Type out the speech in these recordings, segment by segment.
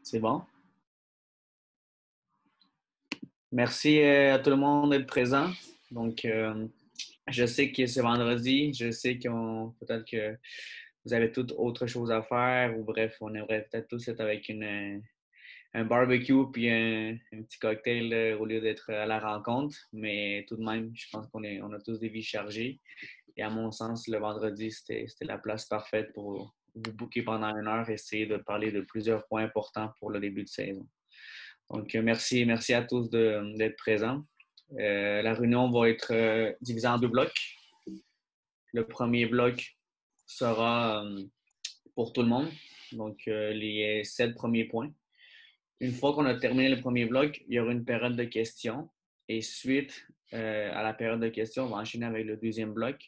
C'est bon? Merci à tout le monde d'être présent. Donc, je sais que c'est vendredi. Je sais qu'on peut-être que vous avez toutes autre chose à faire ou bref, on aimerait peut-être tous être avec un barbecue puis un petit cocktail au lieu d'être à la rencontre. Mais tout de même, je pense on a tous des vies chargées. Et à mon sens, le vendredi, c'était la place parfaite pour vous booker pendant une heure, essayer de parler de plusieurs points importants pour le début de saison. Donc, merci à tous d'être présents. La réunion va être divisée en deux blocs. Le premier bloc sera pour tout le monde, donc les 7 premiers points. Une fois qu'on a terminé le premier bloc, il y aura une période de questions. Et suite à la période de questions, on va enchaîner avec le deuxième bloc.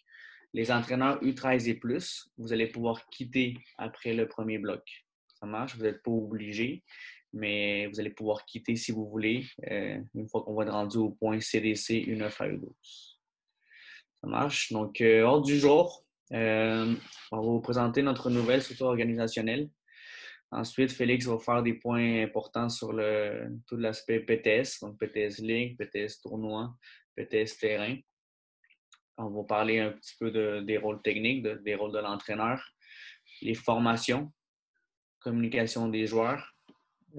Les entraîneurs U13 et plus, vous allez pouvoir quitter après le premier bloc. Ça marche, vous n'êtes pas obligé, mais vous allez pouvoir quitter si vous voulez, une fois qu'on va être rendu au point CDC U9 à U12. Ça marche. Donc, ordre du jour, on va vous présenter notre nouvelle structure organisationnelle. Ensuite, Félix va faire des points importants sur tout l'aspect PTS, donc PTS Ligue, PTS Tournoi, PTS Terrain. On va parler un petit peu des rôles techniques, des rôles de l'entraîneur, les formations, communication des joueurs.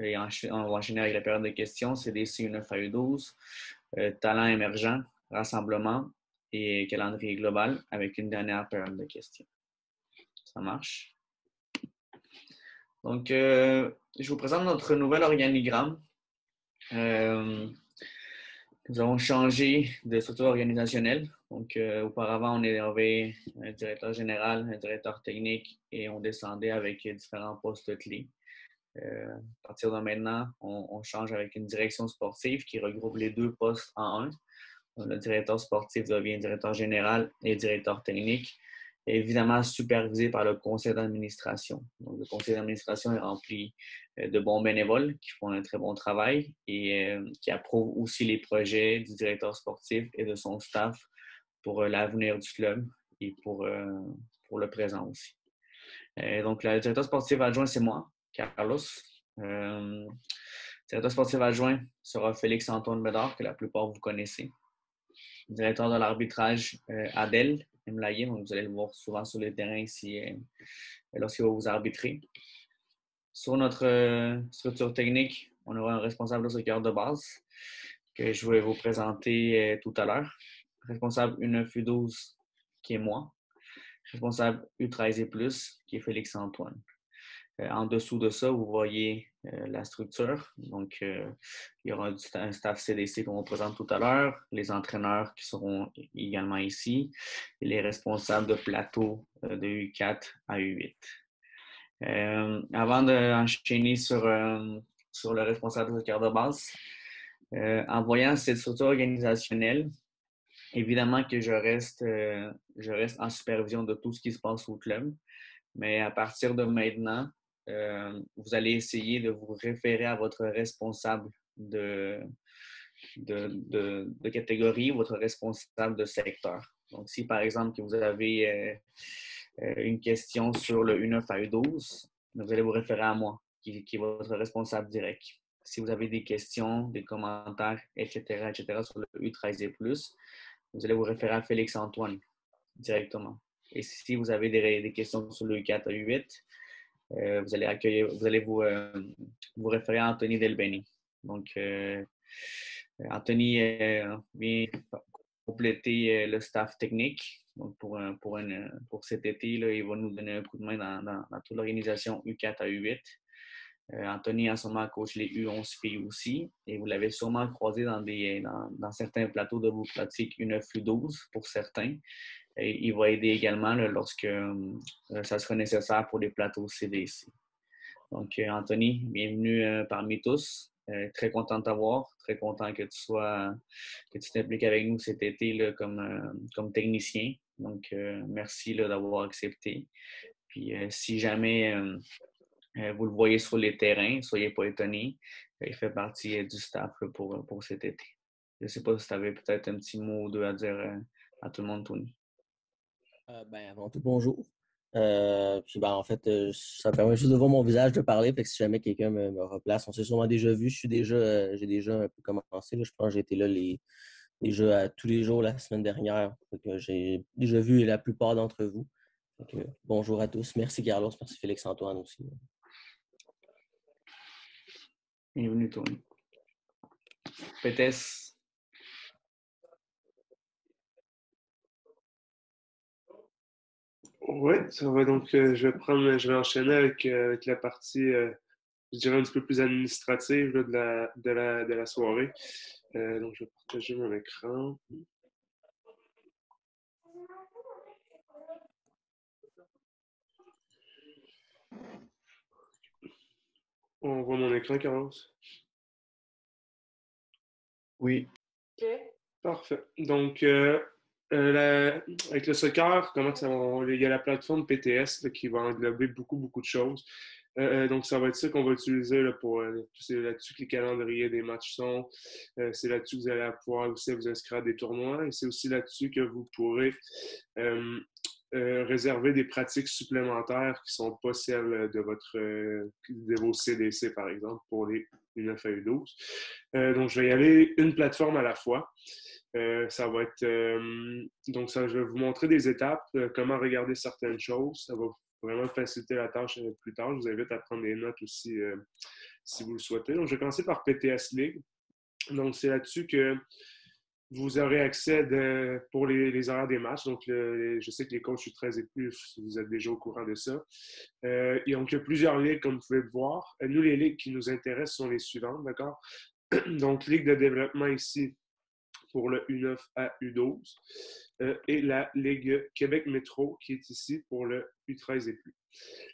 Et on va enchaîner avec la période de questions, CDC U9 à U12, talent émergent, rassemblement et calendrier global avec une dernière période de questions. Ça marche? Donc, je vous présente notre nouvel organigramme. Nous avons changé de structure organisationnelle. Donc, auparavant, on avait un directeur général, un directeur technique et on descendait avec différents postes clés. À partir de maintenant, on change avec une direction sportive qui regroupe les deux postes en un. Le directeur sportif devient directeur général et directeur technique, évidemment supervisé par le conseil d'administration. Donc, le conseil d'administration est rempli de bons bénévoles qui font un très bon travail et qui approuvent aussi les projets du directeur sportif et de son staff pour l'avenir du club et pour le présent aussi. Donc, le directeur sportif adjoint, c'est moi, Carlos. Le directeur sportif adjoint sera Félix-Antoine Bédard, que la plupart vous connaissez. Directeur de l'arbitrage, Adèle Mlaye, donc vous allez le voir souvent sur le terrain ici lorsqu'il va vous arbitrer. Sur notre structure technique, on aura un responsable de soccer de base que je vais vous présenter tout à l'heure. Responsable U9 U12 qui est moi. Responsable U13 et plus qui est Félix Antoine. En dessous de ça, vous voyez la structure. Donc, il y aura un staff CDC qu'on vous présente tout à l'heure, les entraîneurs qui seront également ici, et les responsables de plateau de U4 à U8. Avant d'enchaîner sur le responsable de soccer de base, en voyant cette structure organisationnelle, évidemment que je reste en supervision de tout ce qui se passe au club, mais à partir de maintenant, vous allez essayer de vous référer à votre responsable de catégorie, votre responsable de secteur. Donc, si par exemple que vous avez une question sur le U9 à U12, vous allez vous référer à moi, qui est votre responsable direct. Si vous avez des questions, des commentaires, etc., sur le U13 et plus, vous allez vous référer à Félix-Antoine directement. Et si vous avez des questions sur le U4 à U8, vous allez vous référer à Anthony Delbeni. Donc, Anthony vient compléter le staff technique. Donc, pour cet été, là, il va nous donner un coup de main dans toute l'organisation U4 à U8. Anthony, en ce moment, coach les U11 filles aussi. Et vous l'avez sûrement croisé dans certains plateaux de vos pratiques U9, U12 pour certains. Et il va aider également là, lorsque ça sera nécessaire pour les plateaux CDC. Donc, Anthony, bienvenue parmi tous. Très content de t'avoir. Très content que tu t'impliques avec nous cet été là, comme technicien. Donc, merci là, d'avoir accepté. Puis, si jamais vous le voyez sur les terrains, ne soyez pas étonnés. Il fait partie du staff là, pour cet été. Je ne sais pas si tu avais peut-être un petit mot ou deux à dire à tout le monde, Tony. Avant tout, bonjour. Puis ben, en fait, ça permet juste de voir mon visage, de parler. Fait que si jamais quelqu'un me replace, on s'est sûrement déjà vu. J'ai déjà un peu commencé. Là. Je pense que j'ai été là déjà tous les jours la semaine dernière. Fait que j'ai déjà vu la plupart d'entre vous. Fait que, bonjour à tous. Merci Carlos, merci Félix-Antoine aussi. Bienvenue, Tony. Pétesse. Oui, ça va donc, je vais enchaîner avec la partie, je dirais, un petit peu plus administrative là, de la soirée. Donc, je vais partager mon écran. On voit mon écran, Carlos? Oui. OK. Parfait. Donc, avec le soccer, comment ça va? Il y a la plateforme PTS là, qui va englober beaucoup de choses. Donc, ça va être ça qu'on va utiliser là, pour. C'est là-dessus que les calendriers des matchs sont. C'est là-dessus que vous allez pouvoir aussi vous inscrire à des tournois. Et c'est aussi là-dessus que vous pourrez euh, réserver des pratiques supplémentaires qui ne sont pas celles de vos CDC, par exemple, pour les U9 à U12. Donc, je vais y aller une plateforme à la fois. Ça va être donc ça, je vais vous montrer des étapes, comment regarder certaines choses. Ça va vraiment faciliter la tâche plus tard. Je vous invite à prendre des notes aussi si vous le souhaitez. Donc, je vais commencer par PTS League. Donc, c'est là-dessus que vous aurez accès pour les horaires des matchs. Donc, je sais que les coachs U13 et plus, vous êtes déjà au courant de ça. Donc, il y a plusieurs ligues, comme vous pouvez le voir. Nous, les ligues qui nous intéressent sont les suivantes, d'accord? Donc, Ligue de développement ici, pour le U9 à U12 et la Ligue Québec Métro qui est ici pour le U13 et plus.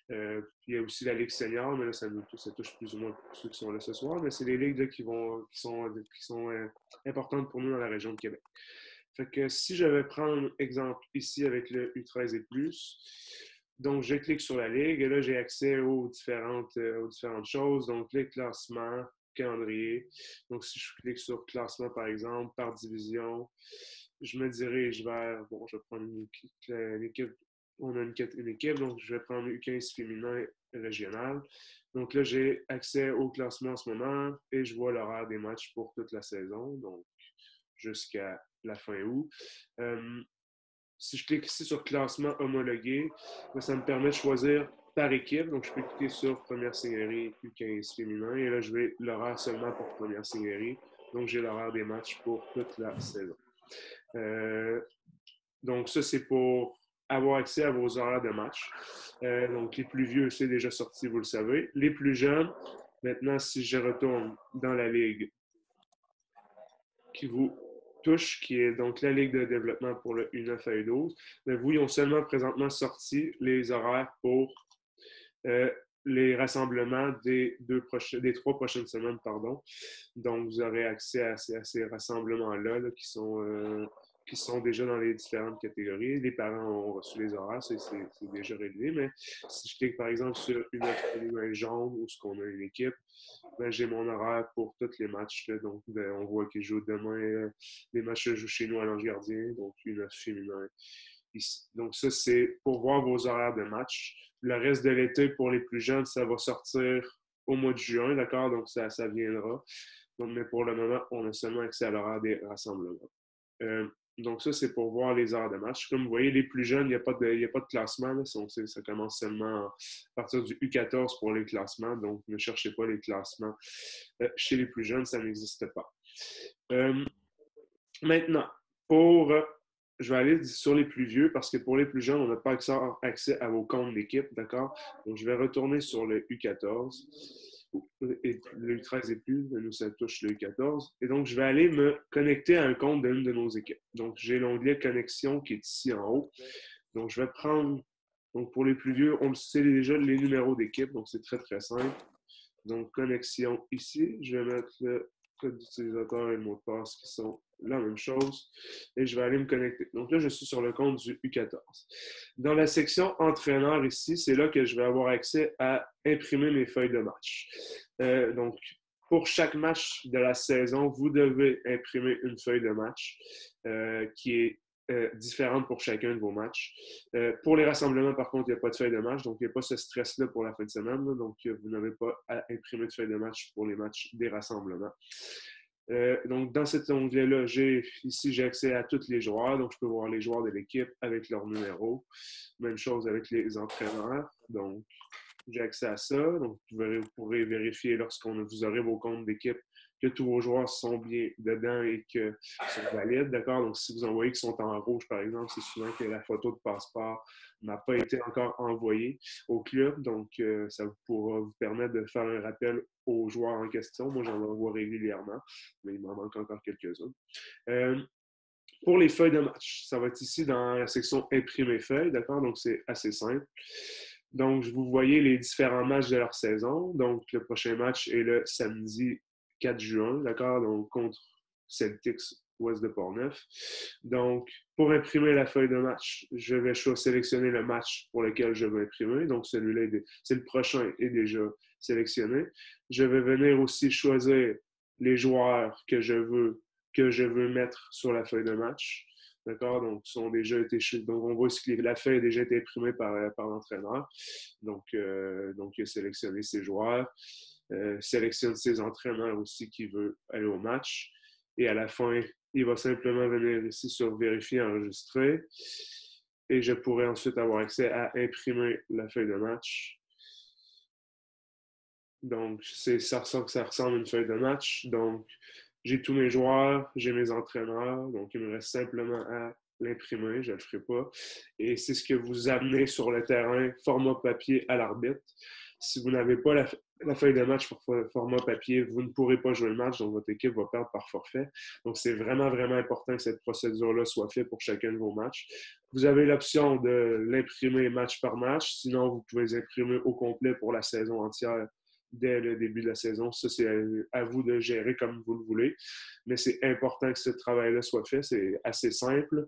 Il y a aussi la Ligue senior, mais là, ça touche plus ou moins pour ceux qui sont là ce soir, mais c'est les ligues là, qui sont importantes pour nous dans la région de Québec. Fait que si je vais prendre exemple ici avec le U13 et plus, donc je clique sur la ligue et là j'ai accès aux différentes choses, donc les classements, calendrier. Donc, si je clique sur classement, par exemple, par division, je me dirige vers, bon, je vais prendre l'équipe, on a une équipe, donc je vais prendre U15 féminin régional. Donc là, j'ai accès au classement en ce moment et je vois l'horaire des matchs pour toute la saison, donc jusqu'à la fin août. Si je clique ici sur classement homologué, ça me permet de choisir par équipe. Donc, je peux cliquer sur première Seigneurie U15 féminin et là, je vais l'horaire seulement pour première Seigneurie. Donc, j'ai l'horaire des matchs pour toute la saison. Euh, donc, ça, c'est pour avoir accès à vos horaires de match. Donc, les plus vieux, c'est déjà sorti, vous le savez. Les plus jeunes, maintenant, si je retourne dans la ligue qui vous touche, qui est donc la Ligue de développement pour le U9 à U12, mais vous, ils ont seulement présentement sorti les horaires pour euh, les rassemblements des 3 prochaines semaines, pardon. Donc, vous aurez accès à ces rassemblements-là là, qui sont déjà dans les différentes catégories. Les parents ont reçu les horaires, c'est déjà réglé, mais si je clique par exemple sur une autre jaune où ce qu'on a une équipe, ben, j'ai mon horaire pour tous les matchs. Là. Donc, on voit qu'ils jouent demain. Les matchs se jouent chez nous à l'Ange Gardien, donc une féminin ici. Donc, ça, c'est pour voir vos horaires de match. Le reste de l'été, pour les plus jeunes, ça va sortir au mois de juin, d'accord? Donc, ça viendra. Donc, mais pour le moment, on a seulement accès à l'horaire des rassemblements. Donc, ça, c'est pour voir les heures de match. Comme vous voyez, les plus jeunes, il n'y a, a pas de classement. Là. Ça commence seulement à partir du U14 pour les classements. Donc, ne cherchez pas les classements. Chez les plus jeunes, ça n'existe pas. Maintenant, je vais aller sur les plus vieux parce que pour les plus jeunes, on n'a pas accès à vos comptes d'équipe, d'accord? Donc, je vais retourner sur le U14 et le U13 et plus, nous, ça touche le U14. Et donc, je vais aller me connecter à un compte d'une de nos équipes. Donc, j'ai l'onglet Connexion qui est ici en haut. Donc, je vais prendre, donc pour les plus vieux, on le sait déjà les numéros d'équipe, donc c'est très simple. Donc, connexion ici, je vais mettre le code d'utilisateur et le mot de passe qui sont la même chose et je vais aller me connecter. Donc là, je suis sur le compte du U14. Dans la section entraîneur ici, c'est là que je vais avoir accès à imprimer mes feuilles de match. Donc, pour chaque match de la saison, vous devez imprimer une feuille de match qui est différentes pour chacun de vos matchs. Pour les rassemblements, par contre, il n'y a pas de feuille de match, donc il n'y a pas ce stress-là pour la fin de semaine. Là, donc, vous n'avez pas à imprimer de feuille de match pour les matchs des rassemblements. Donc, dans cet onglet-là, j'ai accès à tous les joueurs. Donc, je peux voir les joueurs de l'équipe avec leur numéro. Même chose avec les entraîneurs. Donc, j'ai accès à ça. Donc, vous pourrez vérifier vous aurez vos comptes d'équipe que tous vos joueurs sont bien dedans et qu'ils sont valides, d'accord? Donc, si vous envoyez qu'ils sont en rouge, par exemple, c'est souvent que la photo de passeport n'a pas été encore envoyée au club. Donc, ça pourra vous permettre de faire un rappel aux joueurs en question. Moi, j'en envoie régulièrement, mais il m'en manque encore quelques-uns. Pour les feuilles de match, ça va être ici dans la section Imprimer feuilles, d'accord? Donc, c'est assez simple. Donc, vous voyez les différents matchs de leur saison. Donc, le prochain match est le samedi 4 juin, d'accord? Donc, contre Celtics Ouest de Portneuf. Donc, pour imprimer la feuille de match, je vais sélectionner le match pour lequel je veux imprimer. Donc, celui-là, c'est le prochain est déjà sélectionné. Je vais venir aussi choisir les joueurs que je veux mettre sur la feuille de match. D'accord? Donc, on voit que la feuille a déjà été imprimée par l'entraîneur. Donc, il a sélectionné ses joueurs, sélectionne ses entraîneurs aussi qui veut aller au match. Et à la fin, il va simplement venir ici sur Vérifier, enregistrer. Et je pourrai ensuite avoir accès à imprimer la feuille de match. Donc, ça ressemble à une feuille de match. Donc, j'ai tous mes joueurs, j'ai mes entraîneurs. Donc, il me reste simplement à l'imprimer. Je ne le ferai pas. Et c'est ce que vous amenez sur le terrain, format papier à l'arbitre. Si vous n'avez pas la feuille de match pour format papier, vous ne pourrez pas jouer le match, donc votre équipe va perdre par forfait. Donc, c'est vraiment, vraiment important que cette procédure-là soit faite pour chacun de vos matchs. Vous avez l'option de l'imprimer match par match. Sinon, vous pouvez l'imprimer au complet pour la saison entière dès le début de la saison. Ça, c'est à vous de gérer comme vous le voulez. Mais c'est important que ce travail-là soit fait. C'est assez simple.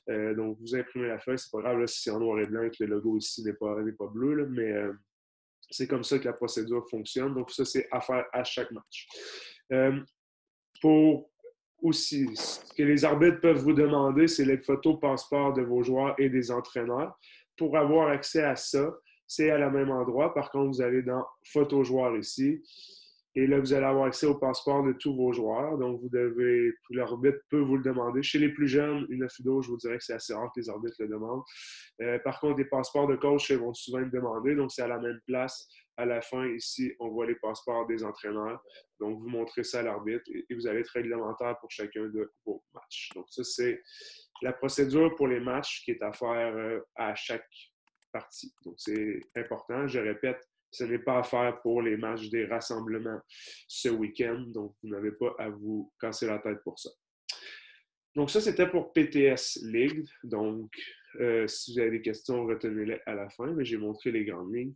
Donc, vous imprimez la feuille. C'est pas grave là, si c'est en noir et blanc et que le logo ici n'est pas bleu, là, mais c'est comme ça que la procédure fonctionne. Donc, ça, c'est à faire à chaque match. Pour aussi, ce que les arbitres peuvent vous demander, c'est les photos passeport de vos joueurs et des entraîneurs. Pour avoir accès à ça, c'est à la même endroit. Par contre, vous allez dans Photos joueurs ici. Et là, vous allez avoir accès au passeport de tous vos joueurs. Donc, l'arbitre peut vous le demander. Chez les plus jeunes, une FUDO, je vous dirais que c'est assez rare que les arbitres le demandent. Par contre, les passeports de coach, ils vont souvent le demander. Donc, c'est à la même place. À la fin, ici, on voit les passeports des entraîneurs. Donc, vous montrez ça à l'arbitre et vous allez être réglementaire pour chacun de vos matchs. Donc, ça, c'est la procédure pour les matchs qui est à faire à chaque partie. Donc, c'est important. Je répète, ce n'est pas à faire pour les matchs des rassemblements ce week-end. Donc, vous n'avez pas à vous casser la tête pour ça. Donc, ça, c'était pour PTS League. Donc, si vous avez des questions, retenez-les à la fin, mais j'ai montré les grandes lignes.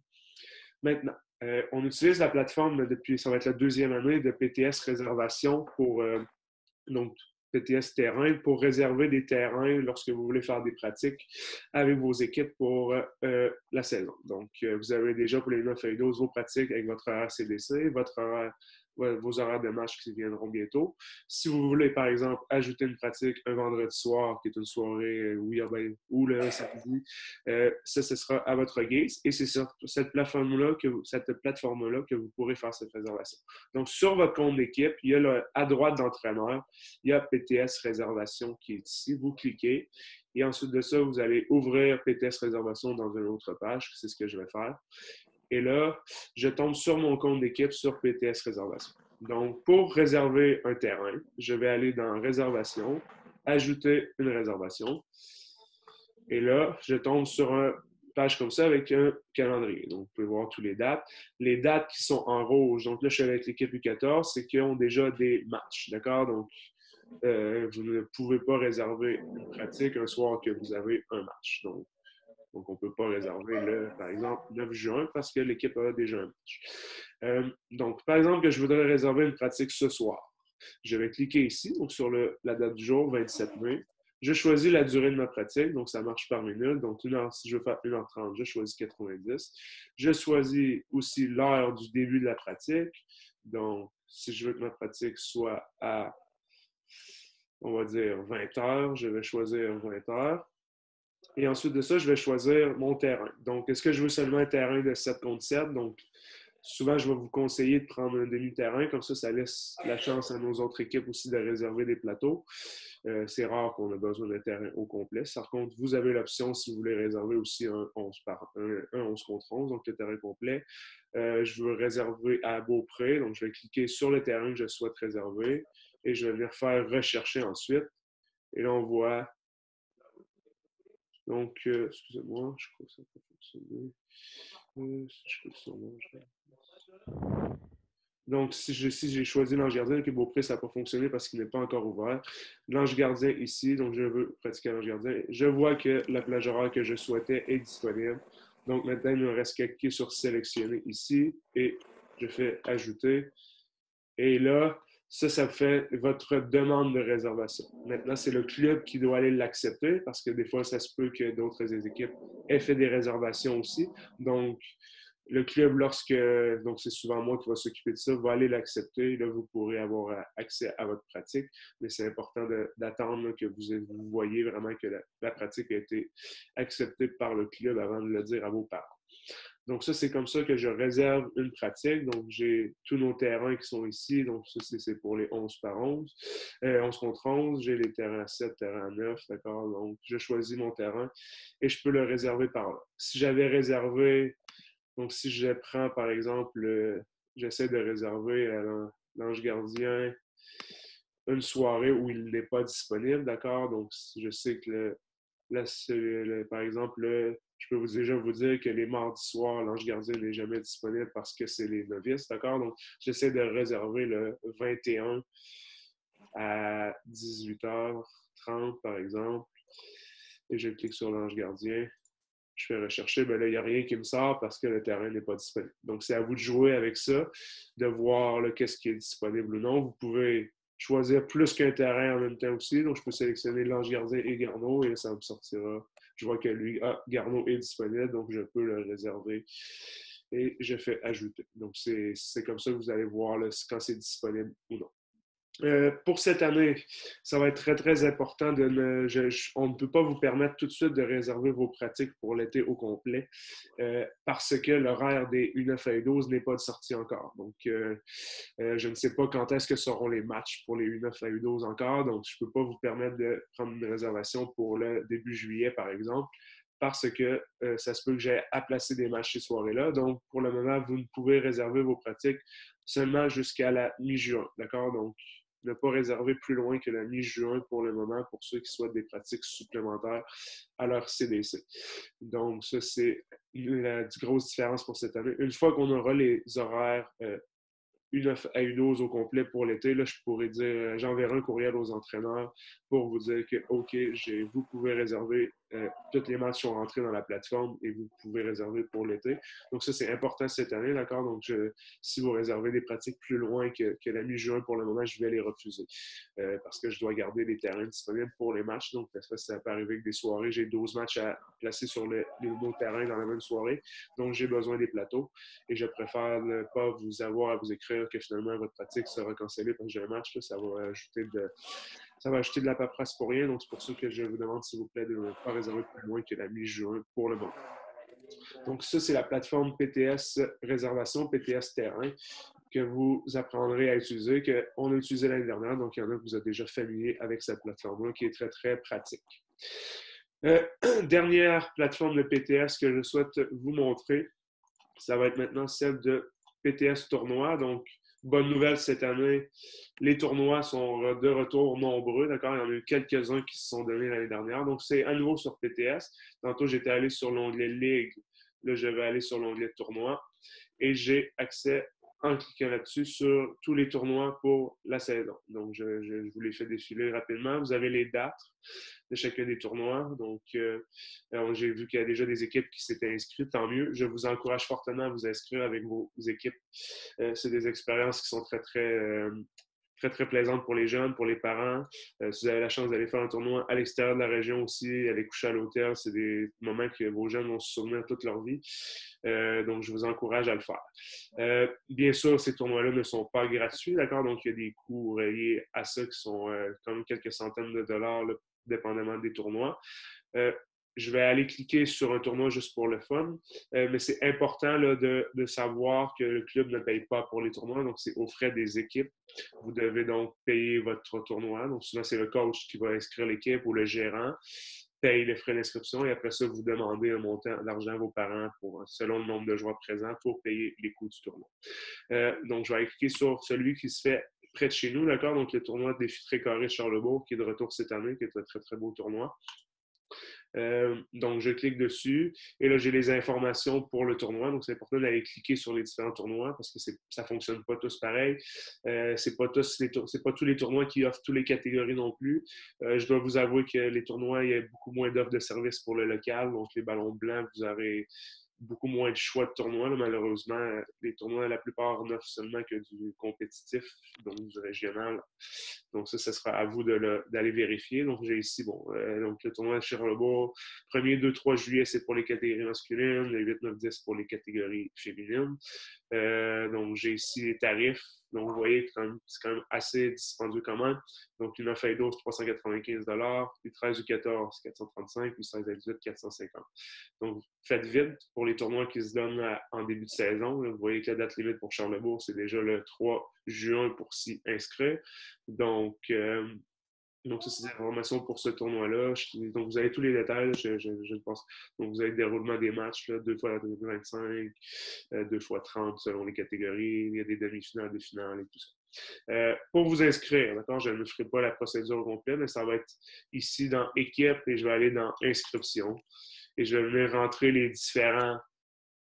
Maintenant, on utilise la plateforme depuis, ça va être la deuxième année de PTS Réservation pour, donc, PTS Terrain pour réserver des terrains lorsque vous voulez faire des pratiques avec vos équipes pour la saison. Donc, vous avez déjà pour les 9 et 12 vos pratiques avec votre horaire CDC, vos horaires de match qui viendront bientôt. Si vous voulez, par exemple, ajouter une pratique un vendredi soir, qui est une soirée ou le samedi, ça, ce sera à votre guise. Et c'est sur cette plateforme-là que vous pourrez faire cette réservation. Donc, sur votre compte d'équipe, il y a à droite d'entraîneur, il y a PTS Réservation qui est ici. Vous cliquez. Et ensuite de ça, vous allez ouvrir PTS Réservation dans une autre page. C'est ce que je vais faire. Et là, je tombe sur mon compte d'équipe sur PTS Réservation. Donc, pour réserver un terrain, je vais aller dans Réservation, ajouter une réservation. Et là, je tombe sur une page comme ça avec un calendrier. Donc, vous pouvez voir toutes les dates. Les dates qui sont en rouge, donc là, je suis avec l'équipe U14, c'est qu'ils ont déjà des matchs, d'accord? Donc, vous ne pouvez pas réserver une pratique un soir que vous avez un match. Donc on ne peut pas réserver par exemple, 9 juin parce que l'équipe a déjà un match. Donc, par exemple, que je voudrais réserver une pratique ce soir. Je vais cliquer ici, donc sur la date du jour, 27 mai. Je choisis la durée de ma pratique, donc ça marche par minute. Donc, si je veux faire 1h30, je choisis 90. Je choisis aussi l'heure du début de la pratique. Donc, si je veux que ma pratique soit à on va dire 20 heures. Je vais choisir 20 heures. Et ensuite de ça, je vais choisir mon terrain. Donc, est-ce que je veux seulement un terrain de 7 contre 7? Donc, souvent, je vais vous conseiller de prendre un demi-terrain. Comme ça laisse la chance à nos autres équipes aussi de réserver des plateaux. C'est rare qu'on ait besoin d'un terrain au complet. Par contre, vous avez l'option, si vous voulez réserver aussi un 11 contre 11, donc le terrain complet. Je veux réserver à Beaupré. Donc, je vais cliquer sur le terrain que je souhaite réserver et je vais venir faire rechercher ensuite. Et là, on voit. Donc, excusez-moi, je crois que ça peut fonctionner. Je clique sur Donc, si j'ai choisi l'ange gardien, que Beaupré, ça n'a pas fonctionné parce qu'il n'est pas encore ouvert. L'ange gardien ici, donc je veux pratiquer l'ange gardien. Je vois que la plage horaire que je souhaitais est disponible. Donc, maintenant, il me reste qu'à cliquer sur sélectionner ici et je fais ajouter. Et là, ça fait votre demande de réservation. Maintenant, c'est le club qui doit aller l'accepter parce que des fois, ça se peut que d'autres équipes aient fait des réservations aussi. Donc, le club, donc c'est souvent moi qui va s'occuper de ça, va aller l'accepter. Là, vous pourrez avoir accès à votre pratique, mais c'est important d'attendre que vous voyez vraiment que la pratique a été acceptée par le club avant de le dire à vos parents. Donc, ça, c'est comme ça que je réserve une pratique. Donc, j'ai tous nos terrains qui sont ici. Donc, ça, c'est pour les 11 par 11. 11 contre 11. J'ai les terrains à 7, terrains à 9. D'accord? Donc, je choisis mon terrain et je peux le réserver par là. Si j'avais réservé, donc si je prends, par exemple, j'essaie de réserver l'ange gardien une soirée où il n'est pas disponible. D'accord? Donc, je sais que par exemple, je peux déjà vous dire que les mardis soirs, l'ange gardien n'est jamais disponible parce que c'est les novices, d'accord? Donc, j'essaie de réserver le 21 à 18h30, par exemple, et je clique sur l'ange gardien. Je fais rechercher, ben là, il n'y a rien qui me sort parce que le terrain n'est pas disponible. Donc, c'est à vous de jouer avec ça, de voir qu'est-ce qui est disponible ou non. Vous pouvez choisir plus qu'un terrain en même temps aussi. Donc, je peux sélectionner l'ange gardien et Garneau et ça me sortira. Je vois que lui, Garneau est disponible, donc je peux le réserver et je fais ajouter. Donc, c'est comme ça que vous allez voir quand c'est disponible ou non. Pour cette année, ça va être très, très important on ne peut pas vous permettre tout de suite de réserver vos pratiques pour l'été au complet parce que l'horaire des U9 à U12 n'est pas sorti encore. Donc, je ne sais pas quand est-ce que seront les matchs pour les U9 à U12 encore. Donc, je ne peux pas vous permettre de prendre une réservation pour le début juillet, par exemple, parce que ça se peut que j'aie à placer des matchs ces soirées-là. Donc, pour le moment, vous ne pouvez réserver vos pratiques seulement jusqu'à la mi-juin. D'accord? Donc, ne pas réserver plus loin que la mi-juin pour le moment pour ceux qui souhaitent des pratiques supplémentaires à leur CDC. Donc, ça, c'est la grosse différence pour cette année. Une fois qu'on aura les horaires U9 à U12 au complet pour l'été, là, je pourrais dire, j'enverrai un courriel aux entraîneurs pour vous dire que, OK, vous pouvez réserver, toutes les matchs sont rentrés dans la plateforme et vous pouvez réserver pour l'été. Donc, ça, c'est important cette année, d'accord? Donc, si vous réservez des pratiques plus loin que la mi-juin, pour le moment, je vais les refuser parce que je dois garder les terrains disponibles pour les matchs. Donc, ça peut arriver que des soirées, j'ai 12 matchs à placer sur les nouveaux terrains dans la même soirée. Donc, j'ai besoin des plateaux et je préfère ne pas vous avoir à vous écrire que finalement votre pratique sera cancellée parce que j'ai un match. Là, ça va ajouter de la paperasse pour rien. Donc, c'est pour ça que je vous demande, s'il vous plaît, de ne pas réserver plus loin que la mi-juin pour le moment. Donc, ça, c'est la plateforme PTS Réservation, PTS Terrain, que vous apprendrez à utiliser, qu'on a utilisé l'année dernière. Donc, il y en a que vous êtes déjà familier avec cette plateforme-là qui est très, très pratique. Dernière plateforme de PTS que je souhaite vous montrer, ça va être maintenant celle de PTS Tournoi. Donc, bonne nouvelle cette année, les tournois sont de retour nombreux. D'accord? Il y en a eu quelques-uns qui se sont donnés l'année dernière. Donc, c'est à nouveau sur PTS. Tantôt, j'étais allé sur l'onglet Ligue. Là, je vais aller sur l'onglet Tournoi et j'ai accès en cliquant là-dessus sur tous les tournois pour la saison. Donc, je vous les fais défiler rapidement. Vous avez les dates de chacun des tournois. Donc, j'ai vu qu'il y a déjà des équipes qui s'étaient inscrites, tant mieux. Je vous encourage fortement à vous inscrire avec vos équipes. C'est des expériences qui sont très, très très, très plaisante pour les jeunes, pour les parents. Si vous avez la chance d'aller faire un tournoi à l'extérieur de la région aussi, aller coucher à l'hôtel, c'est des moments que vos jeunes vont se souvenir toute leur vie. Donc, je vous encourage à le faire. Bien sûr, ces tournois-là ne sont pas gratuits, d'accord? Donc, il y a des coûts reliés à ça qui sont quand même quelques centaines de dollars, là, dépendamment des tournois. Je vais aller cliquer sur un tournoi juste pour le fun, mais c'est important là, de savoir que le club ne paye pas pour les tournois, donc c'est aux frais des équipes. Vous devez donc payer votre tournoi. Donc souvent, c'est le coach qui va inscrire l'équipe ou le gérant paye les frais d'inscription et après ça, vous demandez un montant d'argent à vos parents selon le nombre de joueurs présents pour payer les coûts du tournoi. Donc, je vais aller cliquer sur celui qui se fait près de chez nous, d'accord? Donc, le tournoi Défi Très Carré Charlebourg qui est de retour cette année, qui est un très, très beau tournoi. Donc, je clique dessus et là, j'ai les informations pour le tournoi. Donc, c'est important d'aller cliquer sur les différents tournois parce que ça ne fonctionne pas tous pareil. C'est pas tous les tournois qui offrent toutes les catégories non plus. Je dois vous avouer que les tournois, il y a beaucoup moins d'offres de services pour le local. Donc, les ballons blancs, vous aurez beaucoup moins de choix de tournois. Là, malheureusement, les tournois, la plupart n'offrent seulement que du compétitif, donc du régional. Donc ça sera à vous d'aller vérifier. Donc j'ai ici, donc le tournoi de Charlebourg, 1er, 2, 3 juillet, c'est pour les catégories masculines, le 8, 9, 10 pour les catégories féminines. Donc j'ai ici les tarifs. Donc vous voyez que c'est quand même assez dispendieux quand même. Donc une offre A12, 395 U13, U14, 435, U16 à 18, 450. Donc faites vite pour les tournois qui se donnent en début de saison. Vous voyez que la date limite pour Charlebourg, c'est déjà le 3 juin pour s'y inscrire. Donc ça, c'est des informations pour ce tournoi-là. Donc, vous avez tous les détails, je pense. Donc, vous avez le déroulement des matchs, là, 2 fois 25, 2 fois 30 selon les catégories. Il y a des demi-finales, des finales et tout ça. Pour vous inscrire, d'accord, je ne ferai pas la procédure complète, mais ça va être ici dans Équipe et je vais aller dans Inscription. Et je vais venir rentrer les différentes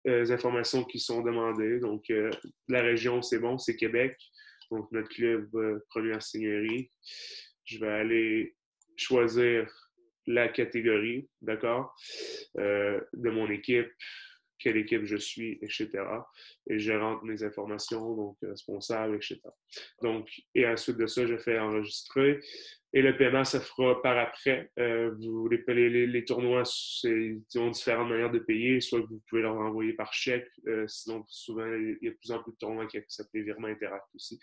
informations qui sont demandées. Donc, la région, c'est bon, c'est Québec. Donc, notre club première seigneurie. Je vais aller choisir la catégorie, d'accord, de mon équipe, quelle équipe je suis, etc. Et je rentre mes informations, donc responsable, etc. Donc, et ensuite de ça, je fais enregistrer. Et le paiement se fera par après. Les tournois ont différentes manières de payer. Soit vous pouvez leur envoyer par chèque. Sinon, souvent, il y a de plus en plus de tournois qui acceptent les virements Interact aussi.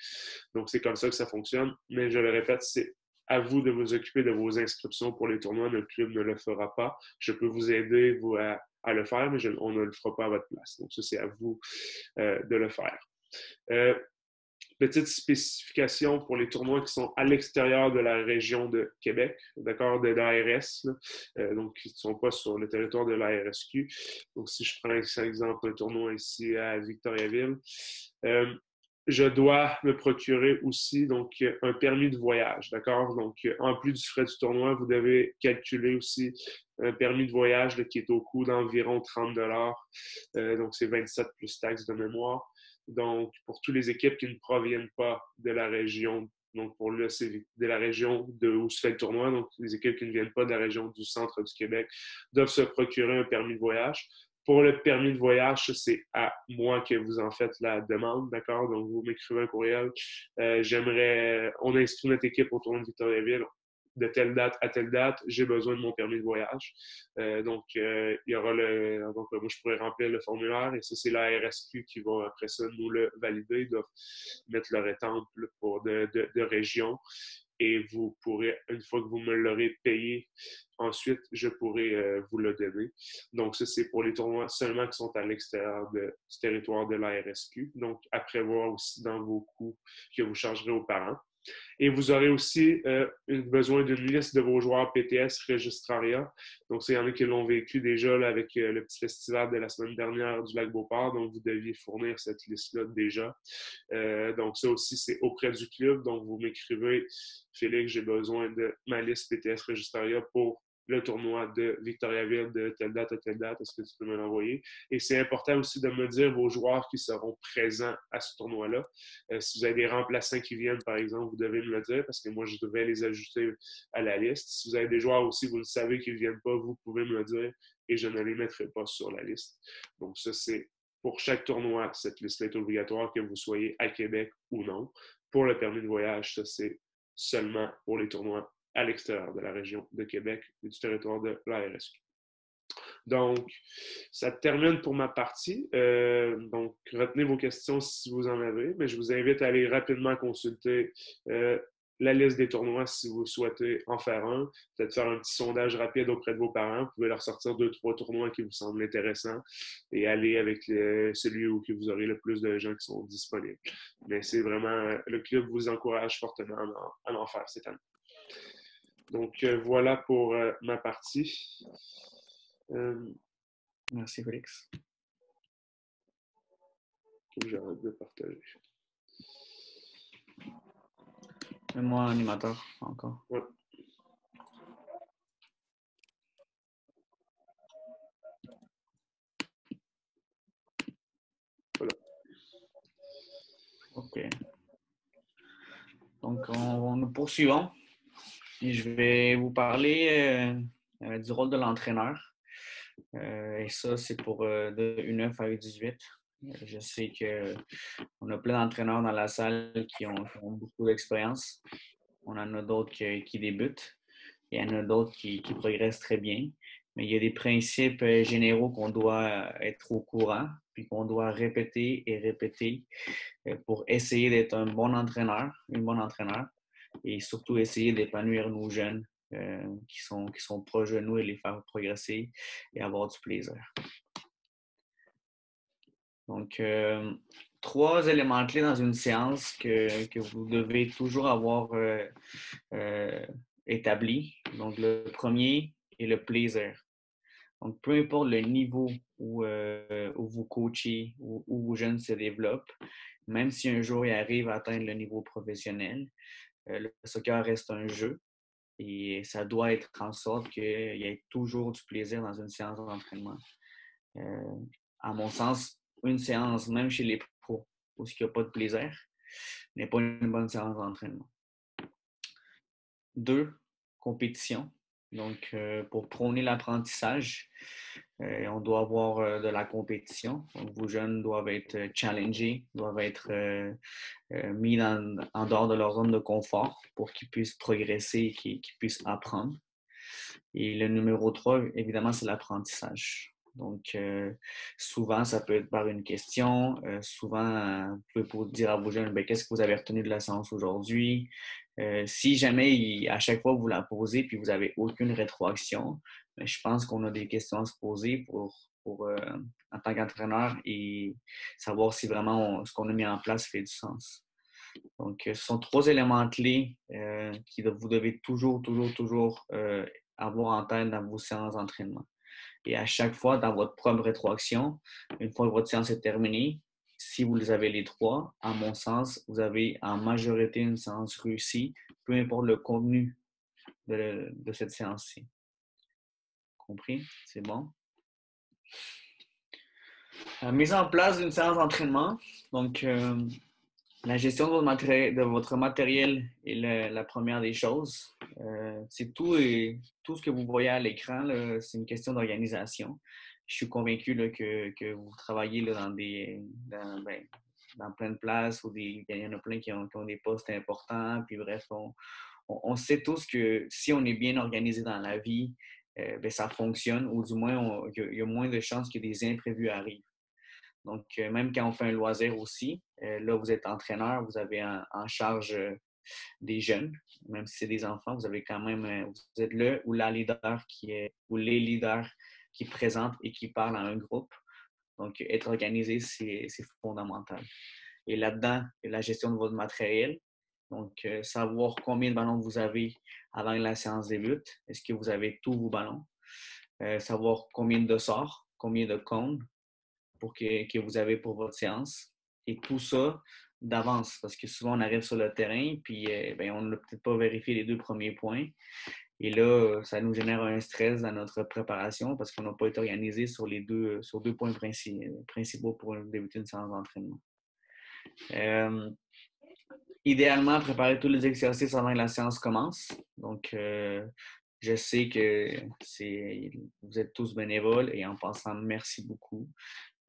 Donc, c'est comme ça que ça fonctionne. Mais je le répète, c'est à vous de vous occuper de vos inscriptions pour les tournois. Notre club ne le fera pas. Je peux vous aider à le faire, mais on ne le fera pas à votre place. Donc, ça, c'est à vous de le faire. Petite spécification pour les tournois qui sont à l'extérieur de la région de Québec, d'accord, de l'ARS, donc qui ne sont pas sur le territoire de l'ARSQ. Donc, si je prends par exemple un tournoi ici à Victoriaville, je dois me procurer aussi donc un permis de voyage, d'accord? Donc, en plus du frais du tournoi, vous devez calculer aussi un permis de voyage là, qui est au coût d'environ 30 donc, c'est 27 plus taxes de mémoire. Donc, pour toutes les équipes qui ne proviennent pas de la région, donc pour là, c'est de la région où se fait le tournoi, donc les équipes qui ne viennent pas de la région du centre du Québec doivent se procurer un permis de voyage. Pour le permis de voyage, c'est à moi que vous en faites la demande, d'accord? Donc, vous m'écrivez un courriel. On inscrit notre équipe au tournoi de Victoriaville de telle date à telle date, j'ai besoin de mon permis de voyage. Donc, il y aura donc, moi, je pourrais remplir le formulaire et ça, c'est la RSQ qui va, après ça, nous le valider. Ils doivent mettre leur étampe de région et vous pourrez, une fois que vous me l'aurez payé, ensuite, je pourrai vous le donner. Donc, ça, c'est pour les tournois seulement qui sont à l'extérieur du territoire de la RSQ. Donc, à prévoir aussi dans vos coûts que vous chargerez aux parents. Et vous aurez aussi besoin d'une liste de vos joueurs PTS Registraria. Donc, il y en a qui l'ont vécu déjà là, avec le petit festival de la semaine dernière du Lac-Beauport. Donc, vous deviez fournir cette liste-là déjà. Donc, ça aussi, c'est auprès du club. Donc, vous m'écrivez, Félix, j'ai besoin de ma liste PTS Registraria pour le tournoi de Victoriaville de telle date à telle date. Est-ce que tu peux me l'envoyer? Et c'est important aussi de me dire vos joueurs qui seront présents à ce tournoi-là. Si vous avez des remplaçants qui viennent, par exemple, vous devez me le dire parce que moi, je devrais les ajouter à la liste. Si vous avez des joueurs aussi, vous le savez qu'ils ne viennent pas, vous pouvez me le dire et je ne les mettrai pas sur la liste. Donc, ça, c'est pour chaque tournoi. Cette liste est obligatoire que vous soyez à Québec ou non. Pour le permis de voyage, ça, c'est seulement pour les tournois à l'extérieur de la région de Québec et du territoire de l'ARSQ. Donc, ça termine pour ma partie. Donc, retenez vos questions si vous en avez, mais je vous invite à aller rapidement consulter la liste des tournois si vous souhaitez en faire un. Peut-être faire un petit sondage rapide auprès de vos parents. Vous pouvez leur sortir 2-3 tournois qui vous semblent intéressants et aller avec celui où vous aurez le plus de gens qui sont disponibles. Mais c'est vraiment, le club vous encourage fortement à en faire cette année. Donc, voilà pour ma partie. Merci, Félix. J'arrête de partager. Mets-moi animateur encore. Ouais. Voilà. OK. Donc, nous poursuivons. Et je vais vous parler du rôle de l'entraîneur. Et ça, c'est pour de U9 à U18. Je sais qu'on a plein d'entraîneurs dans la salle qui ont beaucoup d'expérience. On en a d'autres qui débutent. Il y en a d'autres qui progressent très bien. Mais il y a des principes généraux qu'on doit être au courant, puis qu'on doit répéter et répéter pour essayer d'être un bon entraîneur, une bonne entraîneur, et surtout essayer d'épanouir nos jeunes qui sont proches de nous et les faire progresser et avoir du plaisir. Donc, 3 éléments clés dans une séance que vous devez toujours avoir établis. Donc, le premier est le plaisir. Donc, peu importe le niveau où vous coachez, où vos jeunes se développent, même si un jour ils arrivent à atteindre le niveau professionnel, le soccer reste un jeu et ça doit être en sorte qu'il y ait toujours du plaisir dans une séance d'entraînement. À mon sens, une séance, même chez les pros, où il n'y a pas de plaisir, n'est pas une bonne séance d'entraînement. 2, compétition. Donc, pour prôner l'apprentissage, on doit avoir de la compétition. Donc, vos jeunes doivent être challengés, doivent être mis en dehors de leur zone de confort pour qu'ils puissent progresser et qu'ils puissent apprendre. Et le numéro 3, évidemment, c'est l'apprentissage. Donc, souvent, ça peut être par une question. Souvent, vous pouvez dire à vos jeunes, qu'est-ce que vous avez retenu de la séance aujourd'hui? Si jamais, à chaque fois, vous la posez puis vous n'avez aucune rétroaction, je pense qu'on a des questions à se poser en tant qu'entraîneur et savoir si vraiment ce qu'on a mis en place fait du sens. Donc, ce sont 3 éléments clés que vous devez toujours avoir en tête dans vos séances d'entraînement. Et à chaque fois, dans votre propre rétroaction, une fois que votre séance est terminée, si vous les avez les 3, à mon sens, vous avez en majorité une séance réussie, peu importe le contenu de cette séance-ci. Compris? C'est bon? Mise en place d'une séance d'entraînement. Donc, la gestion de votre matériel est la première des choses. C'est tout ce que vous voyez à l'écran, c'est une question d'organisation. Je suis convaincu là, que vous travaillez là, dans plein de places où il y en a plein qui ont des postes importants. Puis bref, on sait tous que si on est bien organisé dans la vie, ça fonctionne, ou du moins, il y a moins de chances que des imprévus arrivent. Donc, même quand on fait un loisir aussi, là, vous êtes entraîneur, vous avez en charge des jeunes, même si c'est des enfants, vous avez quand même, vous êtes le ou la leader ou les leaders qui présentent et qui parlent à un groupe. Donc, être organisé, c'est fondamental. Et là-dedans, la gestion de votre matériel. Donc, savoir combien de ballons vous avez avant que la séance débute. Est-ce que vous avez tous vos ballons? Savoir combien de sorts, combien de cônes que vous avez pour votre séance. Et tout ça d'avance, parce que souvent on arrive sur le terrain, puis on n'a peut-être pas vérifié les 2 premiers points. Et là, ça nous génère un stress dans notre préparation parce qu'on n'a pas été organisé sur 2 points principaux pour débuter une séance d'entraînement. Idéalement, préparer tous les exercices avant que la séance commence. Donc, je sais que vous êtes tous bénévoles et en passant, merci beaucoup.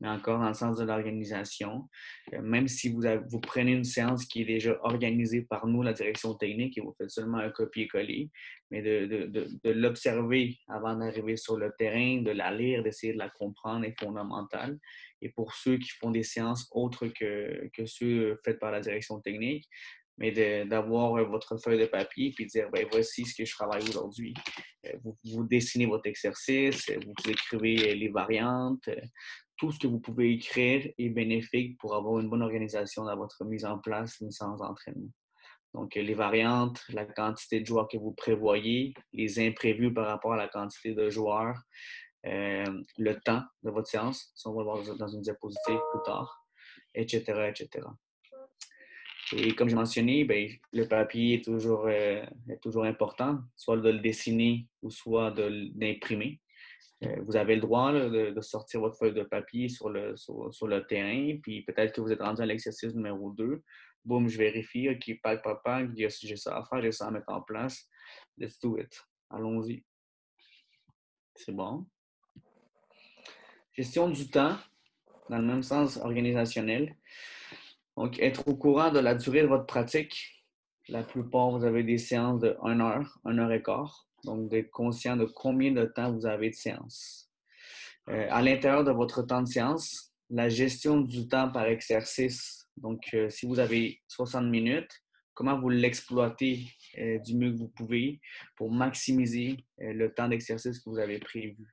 mais encore dans le sens de l'organisation. Même si vous prenez une séance qui est déjà organisée par nous, la direction technique, et vous faites seulement un copier-coller, mais de l'observer avant d'arriver sur le terrain, de la lire, d'essayer de la comprendre est fondamental. Et pour ceux qui font des séances autres que ceux faites par la direction technique, mais d'avoir votre feuille de papier et de dire, ben voici ce que je travaille aujourd'hui. Vous dessinez votre exercice, vous écrivez les variantes. Tout ce que vous pouvez écrire est bénéfique pour avoir une bonne organisation dans votre mise en place d'une séance d'entraînement. Donc, les variantes, la quantité de joueurs que vous prévoyez, les imprévus par rapport à la quantité de joueurs, le temps de votre séance, si on va le voir dans une diapositive plus tard, etc., etc. Et comme j'ai mentionné, bien, le papier est toujours important, soit de le dessiner ou soit d'imprimer. Vous avez le droit là, de sortir votre feuille de papier sur le terrain, puis peut-être que vous êtes rendu à l'exercice numéro 2. Boum, je vérifie, OK, pack, j'ai ça à faire, j'ai ça à mettre en place. Let's do it. Allons-y. C'est bon. Gestion du temps, dans le même sens organisationnel. Donc, être au courant de la durée de votre pratique. La plupart, vous avez des séances de 1 heure, 1 heure et quart. Donc, d'être conscient de combien de temps vous avez de séance. À l'intérieur de votre temps de séance, la gestion du temps par exercice. Donc, si vous avez 60 minutes, comment vous l'exploitez du mieux que vous pouvez pour maximiser le temps d'exercice que vous avez prévu.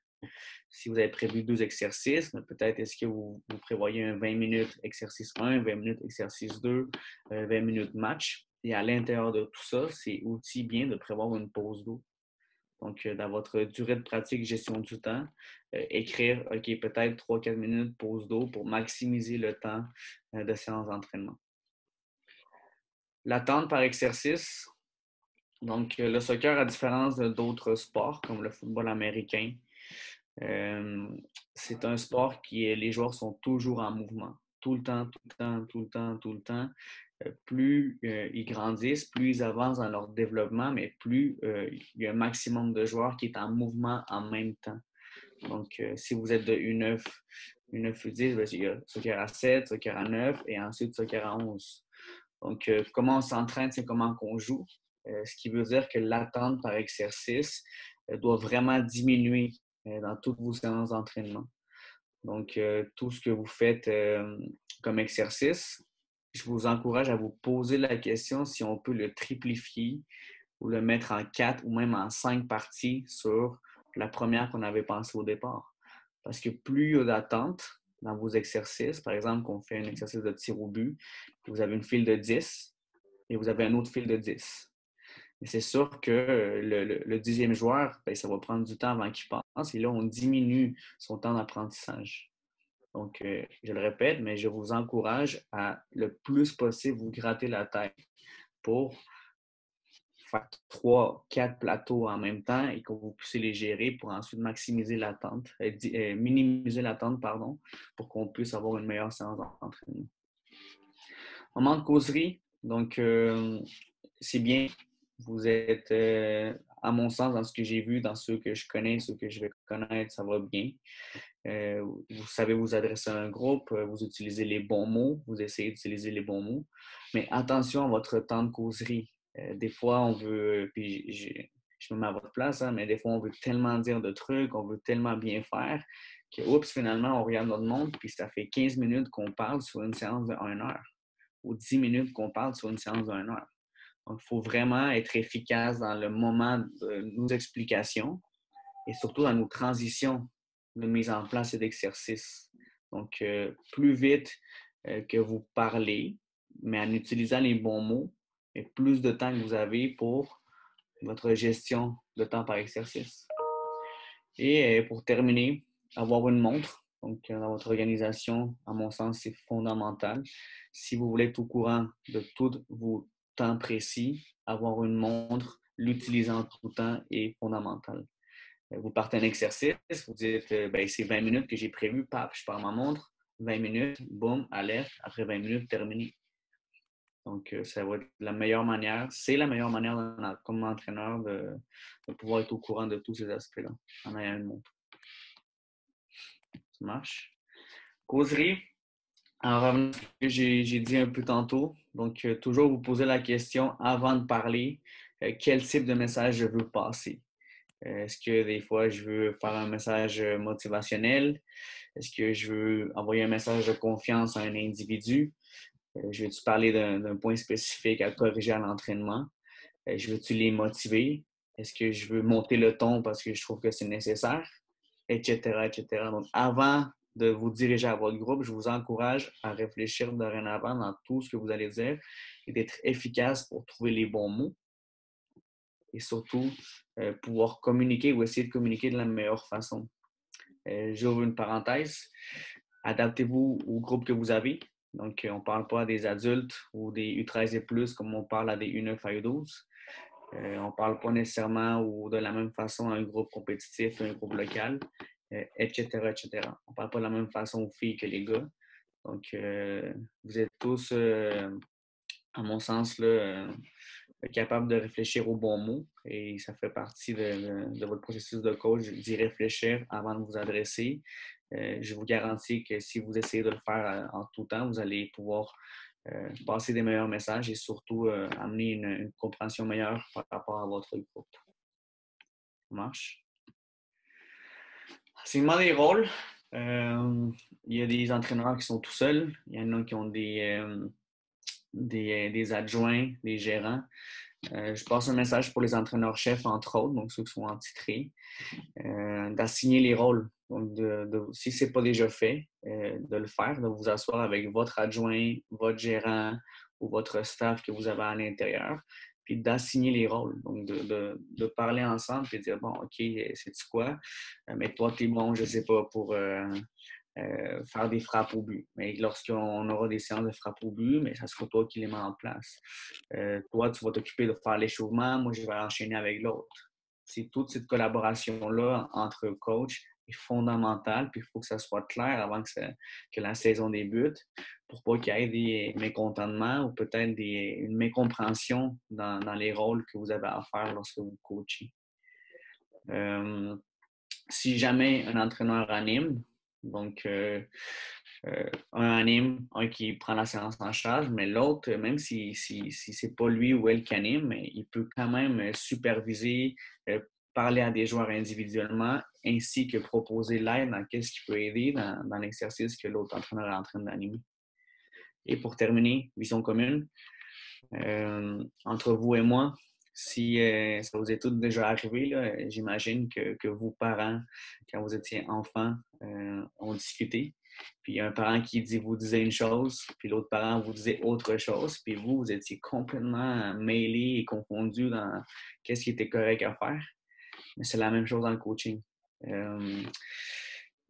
Si vous avez prévu 2 exercices, peut-être est-ce que vous prévoyez un 20 minutes exercice 1, 20 minutes exercice 2, 20 minutes match. Et à l'intérieur de tout ça, c'est aussi bien de prévoir une pause d'eau. Donc, dans votre durée de pratique, gestion du temps, écrire, OK, peut-être 3-4 minutes pause d'eau pour maximiser le temps de séance d'entraînement. L'attente par exercice. Donc, le soccer, à différence d'autres sports comme le football américain, c'est un sport qui les joueurs sont toujours en mouvement. Tout le temps, tout le temps, tout le temps, tout le temps. Plus ils grandissent, plus ils avancent dans leur développement, mais plus il y a un maximum de joueurs qui est en mouvement en même temps. Donc, si vous êtes de U9, U9, U10, ben, il y a soccer à 7, soccer à 9 et ensuite soccer à 11. Donc, comment on s'entraîne, c'est comment on joue. Ce qui veut dire que l'attente par exercice doit vraiment diminuer dans toutes vos séances d'entraînement. Donc, tout ce que vous faites comme exercice, je vous encourage à vous poser la question si on peut le triplifier ou le mettre en 4 ou même en 5 parties sur la première qu'on avait pensée au départ. Parce que plus il y a d'attente dans vos exercices, par exemple, qu'on fait un exercice de tir au but, vous avez une file de 10 et vous avez un autre file de 10. Mais c'est sûr que le 10e joueur, bien, ça va prendre du temps avant qu'il passe et là, on diminue son temps d'apprentissage. Donc, je le répète, mais je vous encourage à le plus possible vous gratter la tête pour faire 3-4 plateaux en même temps et que vous puissiez les gérer pour ensuite maximiser l'attente, minimiser l'attente, pardon, pour qu'on puisse avoir une meilleure séance d'entraînement. Moment de causerie, donc c'est bien. Vous êtes, à mon sens, dans ce que j'ai vu, dans ceux que je connais, ceux que je vais connaître, ça va bien. Vous savez vous adresser à un groupe, vous utilisez les bons mots, vous essayez d'utiliser les bons mots, mais attention à votre temps de causerie. Des fois, on veut, puis je me mets à votre place, hein, mais des fois, on veut tellement dire de trucs, on veut tellement bien faire que, oups, finalement, on regarde notre montre, puis ça fait 15 minutes qu'on parle sur une séance de 1 heure ou 10 minutes qu'on parle sur une séance de 1 heure. Donc, il faut vraiment être efficace dans le moment de nos explications et surtout dans nos transitions de mise en place et d'exercice. Donc, plus vite que vous parlez, mais en utilisant les bons mots, et plus de temps que vous avez pour votre gestion de temps par exercice. Et pour terminer, avoir une montre. Donc, dans votre organisation, à mon sens, c'est fondamental. Si vous voulez être au courant de tous vos temps précis, avoir une montre, l'utiliser en tout temps est fondamental. Vous partez un exercice, vous dites, ben, c'est 20 minutes que j'ai prévu, paf, je pars ma montre, 20 minutes, boum, alerte, après 20 minutes, terminé. Donc, ça va être la meilleure manière, c'est la meilleure manière comme entraîneur de pouvoir être au courant de tous ces aspects-là en ayant une montre. Ça marche? Causerie, en revenant à ce que j'ai dit un peu tantôt, donc toujours vous poser la question avant de parler, quel type de message je veux passer. Est-ce que des fois je veux faire un message motivationnel? Est-ce que je veux envoyer un message de confiance à un individu? Je veux-tu parler d'un point spécifique à corriger à l'entraînement? Je veux-tu les motiver? Est-ce que je veux monter le ton parce que je trouve que c'est nécessaire? Etc., etc. Donc, avant de vous diriger à votre groupe, je vous encourage à réfléchir dorénavant dans tout ce que vous allez dire et d'être efficace pour trouver les bons mots et surtout pouvoir communiquer ou essayer de communiquer de la meilleure façon. J'ouvre une parenthèse. Adaptez-vous au groupe que vous avez. Donc, on ne parle pas à des adultes ou des U13 et plus comme on parle à des U9 à U12. On ne parle pas nécessairement ou de la même façon à un groupe compétitif, un groupe local, etc., etc. On ne parle pas de la même façon aux filles que les gars. Donc, vous êtes tous, à mon sens, là, capable de réfléchir aux bons mots et ça fait partie de votre processus de coach d'y réfléchir avant de vous adresser. Je vous garantis que si vous essayez de le faire en tout temps, vous allez pouvoir passer des meilleurs messages et surtout amener une compréhension meilleure par rapport à votre groupe. Ça marche? Enseignement des rôles. Il y a des entraîneurs qui sont tout seuls. Il y en a qui ont des adjoints, des gérants. Je passe un message pour les entraîneurs-chefs, entre autres, donc ceux qui sont en titré, d'assigner les rôles. Donc, si ce n'est pas déjà fait, de le faire, de vous asseoir avec votre adjoint, votre gérant ou votre staff que vous avez à l'intérieur, puis d'assigner les rôles. Donc, de parler ensemble et de dire, bon, OK, c'est-tu quoi? Mais toi, tu es bon, je ne sais pas, pour faire des frappes au but. Mais lorsqu'on aura des séances de frappes au but, mais ça sera toi qui les mets en place. Toi, tu vas t'occuper de faire l'échauffement, moi, je vais enchaîner avec l'autre. C'est toute cette collaboration-là entre coachs est fondamentale, puis il faut que ça soit clair avant que la saison débute pour pas qu'il y ait des mécontentements ou peut-être une mécompréhension dans les rôles que vous avez à faire lorsque vous coachez. Si jamais un entraîneur anime, donc un anime, un qui prend la séance en charge, mais l'autre, même si c'est pas lui ou elle qui anime, il peut quand même superviser, parler à des joueurs individuellement, ainsi que proposer l'aide dans qu'est-ce qui peut aider dans l'exercice que l'autre entraîneur est en train d'animer. Et pour terminer, vision commune, entre vous et moi, si ça vous est tout déjà arrivé, j'imagine que vous, parents, quand vous étiez enfants, ont discuté. Puis il y a un parent qui vous disait une chose, puis l'autre parent vous disait autre chose, puis vous étiez complètement mêlés et confondus dans qu'est-ce qui était correct à faire. Mais c'est la même chose dans le coaching.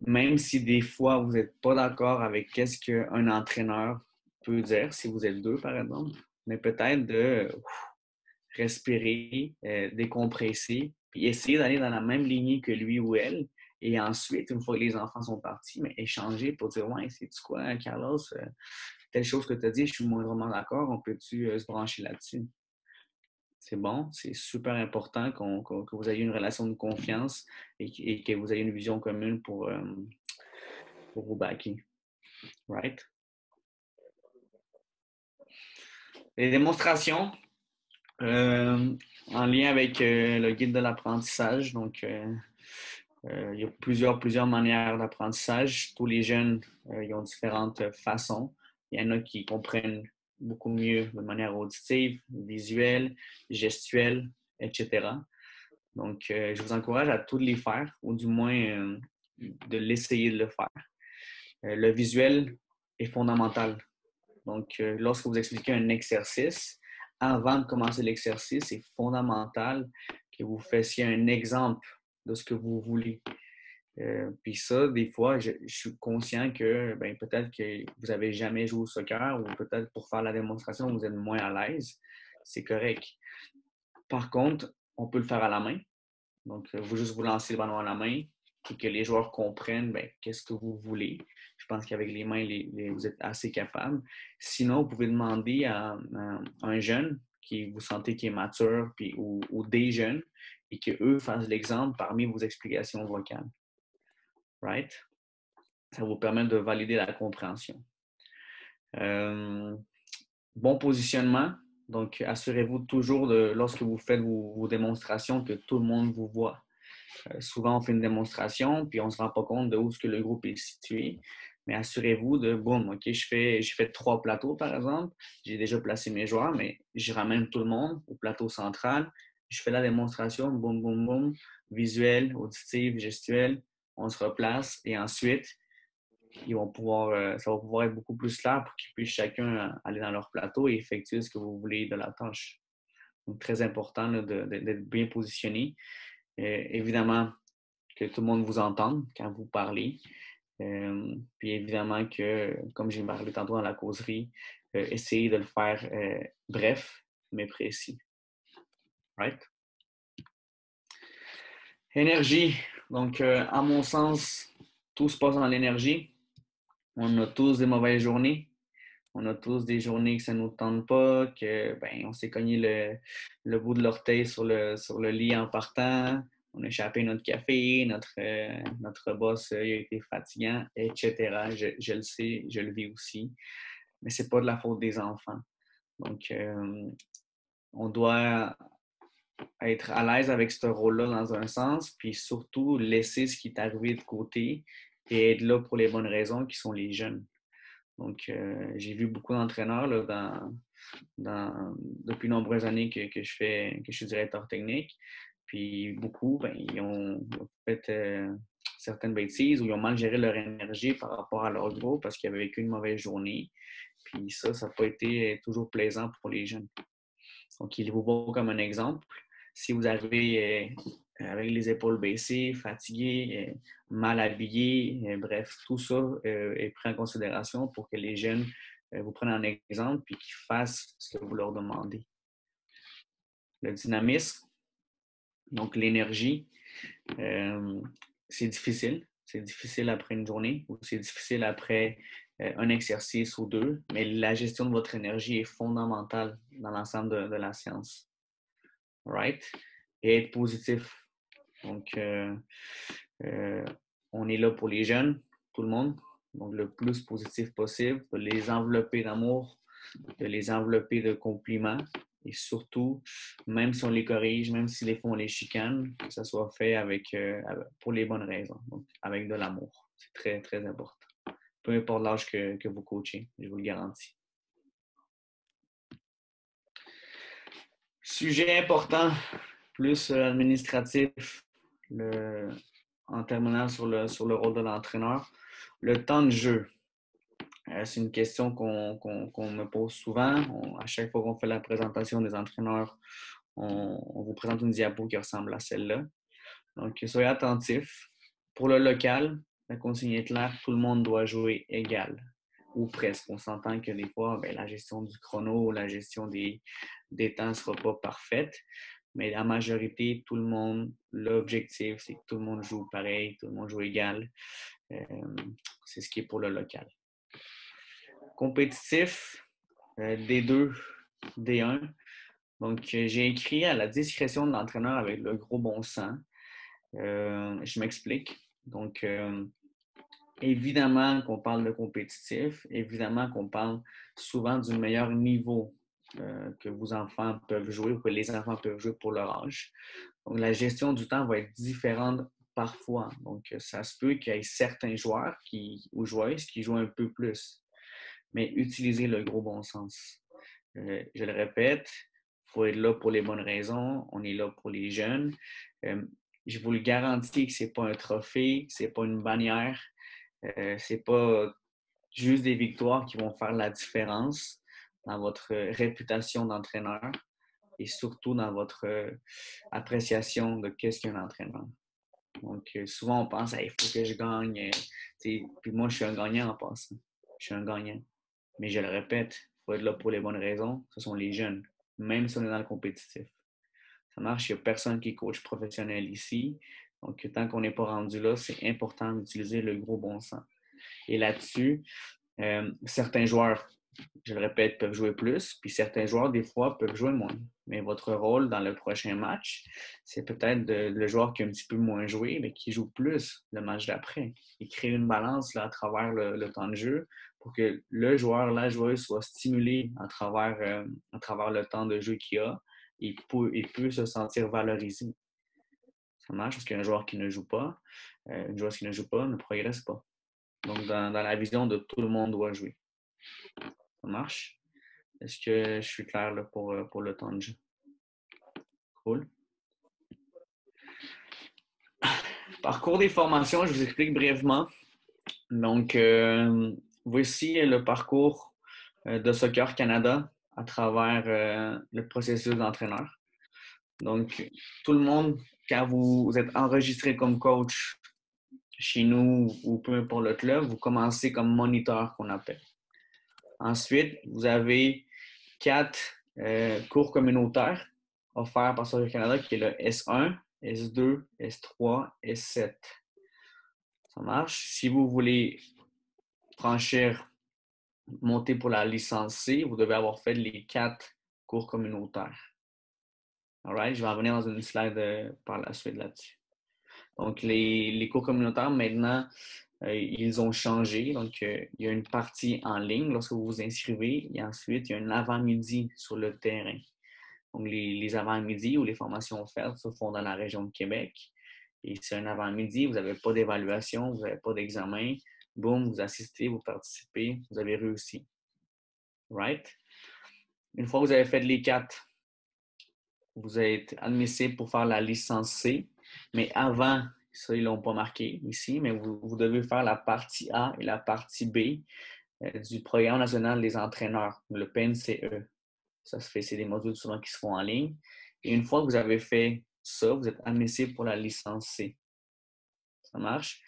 Même si des fois vous n'êtes pas d'accord avec qu'est-ce qu'un entraîneur peut dire, si vous êtes deux par exemple, mais peut-être de respirer, décompresser, puis essayer d'aller dans la même lignée que lui ou elle. Et ensuite, une fois que les enfants sont partis, mais échanger pour dire ouais, c'est-tu quoi, Carlos, telle chose que tu as dit, je suis moindrement d'accord, on peut-tu se brancher là-dessus? C'est bon, c'est super important que vous ayez une relation de confiance et que vous ayez une vision commune pour vous backer. Right? Les démonstrations, en lien avec le guide de l'apprentissage. Donc, il y a plusieurs manières d'apprentissage. Tous les jeunes, ils ont différentes façons. Il y en a qui comprennent beaucoup mieux de manière auditive, visuelle, gestuelle, etc. Donc, je vous encourage à tous les faire, ou du moins de l'essayer de le faire. Le visuel est fondamental. Donc, lorsque vous expliquez un exercice, avant de commencer l'exercice, c'est fondamental que vous fassiez un exemple de ce que vous voulez. Puis ça, des fois, je suis conscient que peut-être que vous n'avez jamais joué au soccer ou peut-être pour faire la démonstration, vous êtes moins à l'aise. C'est correct. Par contre, on peut le faire à la main. Donc, vous juste vous lancer le ballon à la main et que les joueurs comprennent qu'est-ce que vous voulez. Je pense qu'avec les mains, vous êtes assez capable. Sinon, vous pouvez demander à un jeune qui vous sentez qui est mature ou des jeunes et qu'eux fassent l'exemple parmi vos explications vocales. Right? Ça vous permet de valider la compréhension. Bon positionnement. Donc, assurez-vous toujours, lorsque vous faites vos démonstrations, que tout le monde vous voit. Souvent, on fait une démonstration, puis on ne se rend pas compte de où est-ce que le groupe est situé. Mais assurez-vous de, boum, OK, je fais 3 plateaux, par exemple. J'ai déjà placé mes joueurs, mais je ramène tout le monde au plateau central. Je fais la démonstration, boum, boum, boum, visuel, auditif, gestuel. On se replace et ensuite, ça va pouvoir être beaucoup plus clair pour qu'ils puissent chacun aller dans leur plateau et effectuer ce que vous voulez de la tâche. Donc, très important là, d'être bien positionné. Évidemment, que tout le monde vous entende quand vous parlez. Puis évidemment que, comme j'ai parlé tantôt dans la causerie, essayez de le faire bref, mais précis. Right? Énergie. Donc, à mon sens, tout se passe dans l'énergie. On a tous des mauvaises journées. On a tous des journées que ça ne nous tente pas, que on s'est cogné le bout de l'orteil sur le lit en partant, on a échappé notre café, notre boss a été fatigant, etc. Je le sais, je le vis aussi, mais c'est pas de la faute des enfants. Donc, on doit être à l'aise avec ce rôle-là dans un sens, puis surtout laisser ce qui est arrivé de côté et être là pour les bonnes raisons qui sont les jeunes. Donc, j'ai vu beaucoup d'entraîneurs là, depuis de nombreuses années que je suis directeur technique. Puis beaucoup, ils ont fait certaines bêtises ou ils ont mal géré leur énergie par rapport à leur groupe parce qu'ils avaient vécu une mauvaise journée. Puis ça n'a pas été toujours plaisant pour les jeunes. Donc, il vous voit comme un exemple. Si vous arrivez avec les épaules baissées, fatigué, mal habillé, bref, tout ça est pris en considération pour que les jeunes vous prennent en exemple et qu'ils fassent ce que vous leur demandez. Le dynamisme, donc l'énergie, c'est difficile. C'est difficile après une journée ou c'est difficile après un exercice ou deux, mais la gestion de votre énergie est fondamentale dans l'ensemble de la science. Right? Et être positif. Donc, on est là pour les jeunes, tout le monde. Donc, le plus positif possible, de les envelopper d'amour, de les envelopper de compliments. Et surtout, même si on les corrige, même si des fois on les chicane, que ça soit fait pour les bonnes raisons, donc avec de l'amour. C'est très, très important. Peu importe l'âge que vous coachez, je vous le garantis. Sujet important, plus administratif, en terminant sur le rôle de l'entraîneur. Le temps de jeu. C'est une question qu'on me pose souvent. À chaque fois qu'on fait la présentation des entraîneurs, on vous présente une diapo qui ressemble à celle-là. Donc, soyez attentifs. Pour le local, la consigne est claire, tout le monde doit jouer égal, ou presque. On s'entend que des fois, la gestion du chrono, la gestion des temps ne sera pas parfaite, mais la majorité, tout le monde, l'objectif, c'est que tout le monde joue pareil, tout le monde joue égal. C'est ce qui est pour le local. Compétitif, D2, D1. Donc, j'ai écrit à la discrétion de l'entraîneur avec le gros bon sens. Je m'explique. Donc, évidemment qu'on parle de compétitif, évidemment qu'on parle souvent du meilleur niveau que vos enfants peuvent jouer ou que les enfants peuvent jouer pour leur âge. Donc, la gestion du temps va être différente parfois. Donc, ça se peut qu'il y ait certains joueurs ou joueuses qui jouent un peu plus, mais utilisez le gros bon sens. Je le répète, il faut être là pour les bonnes raisons. On est là pour les jeunes. Je vous le garantis que ce n'est pas un trophée, ce n'est pas une bannière, ce n'est pas juste des victoires qui vont faire la différence dans votre réputation d'entraîneur et surtout dans votre appréciation de qu'est-ce qu'un entraîneur. Donc, souvent, on pense, il faut que je gagne. Puis moi, je suis un gagnant en passant. Je suis un gagnant. Mais je le répète, il faut être là pour les bonnes raisons. Ce sont les jeunes, même si on est dans le compétitif. Ça marche, il n'y a personne qui est coach professionnel ici. Donc, tant qu'on n'est pas rendu là, c'est important d'utiliser le gros bon sens. Et là-dessus, certains joueurs je le répète, peuvent jouer plus, puis certains joueurs, des fois, peuvent jouer moins. Mais votre rôle dans le prochain match, c'est peut-être le joueur qui a un petit peu moins joué, mais qui joue plus le match d'après. Il crée une balance là, à travers le temps de jeu pour que le joueur, la joueuse soit stimulé à travers le temps de jeu qu'il a et peut se sentir valorisé. Ça marche parce qu'un joueur qui ne joue pas, une joueuse qui ne joue pas ne progresse pas. Donc, dans la vision de tout le monde doit jouer. Ça marche? Est-ce que je suis clair là, pour le temps de jeu? Cool. Parcours des formations, je vous explique brièvement. Donc, voici le parcours de Soccer Canada à travers le processus d'entraîneur. Donc, tout le monde, quand vous êtes enregistré comme coach chez nous ou peu importe le club, vous commencez comme moniteur qu'on appelle. Ensuite, vous avez 4 cours communautaires offerts par Soccer Canada, qui est le S1, S2, S3, S7. Ça marche. Si vous voulez monter pour la licence C, vous devez avoir fait les 4 cours communautaires. All right? Je vais revenir dans une slide par la suite là-dessus. Donc, les cours communautaires, maintenant, ils ont changé. Donc, il y a une partie en ligne lorsque vous vous inscrivez et ensuite, il y a un avant-midi sur le terrain. Donc, les avant-midi ou les formations offertes se font dans la région de Québec. Et c'est un avant-midi, vous n'avez pas d'évaluation, vous n'avez pas d'examen. Boum, vous assistez, vous participez, vous avez réussi. Right? Une fois que vous avez fait les 4, vous êtes admissible pour faire la licence C. Mais avant, ça, ils ne l'ont pas marqué ici, mais vous devez faire la partie A et la partie B du Programme national des entraîneurs, le PNCE. Ça se fait, c'est des modules souvent qui se font en ligne. Et une fois que vous avez fait ça, vous êtes admissible pour la licence C. Ça marche?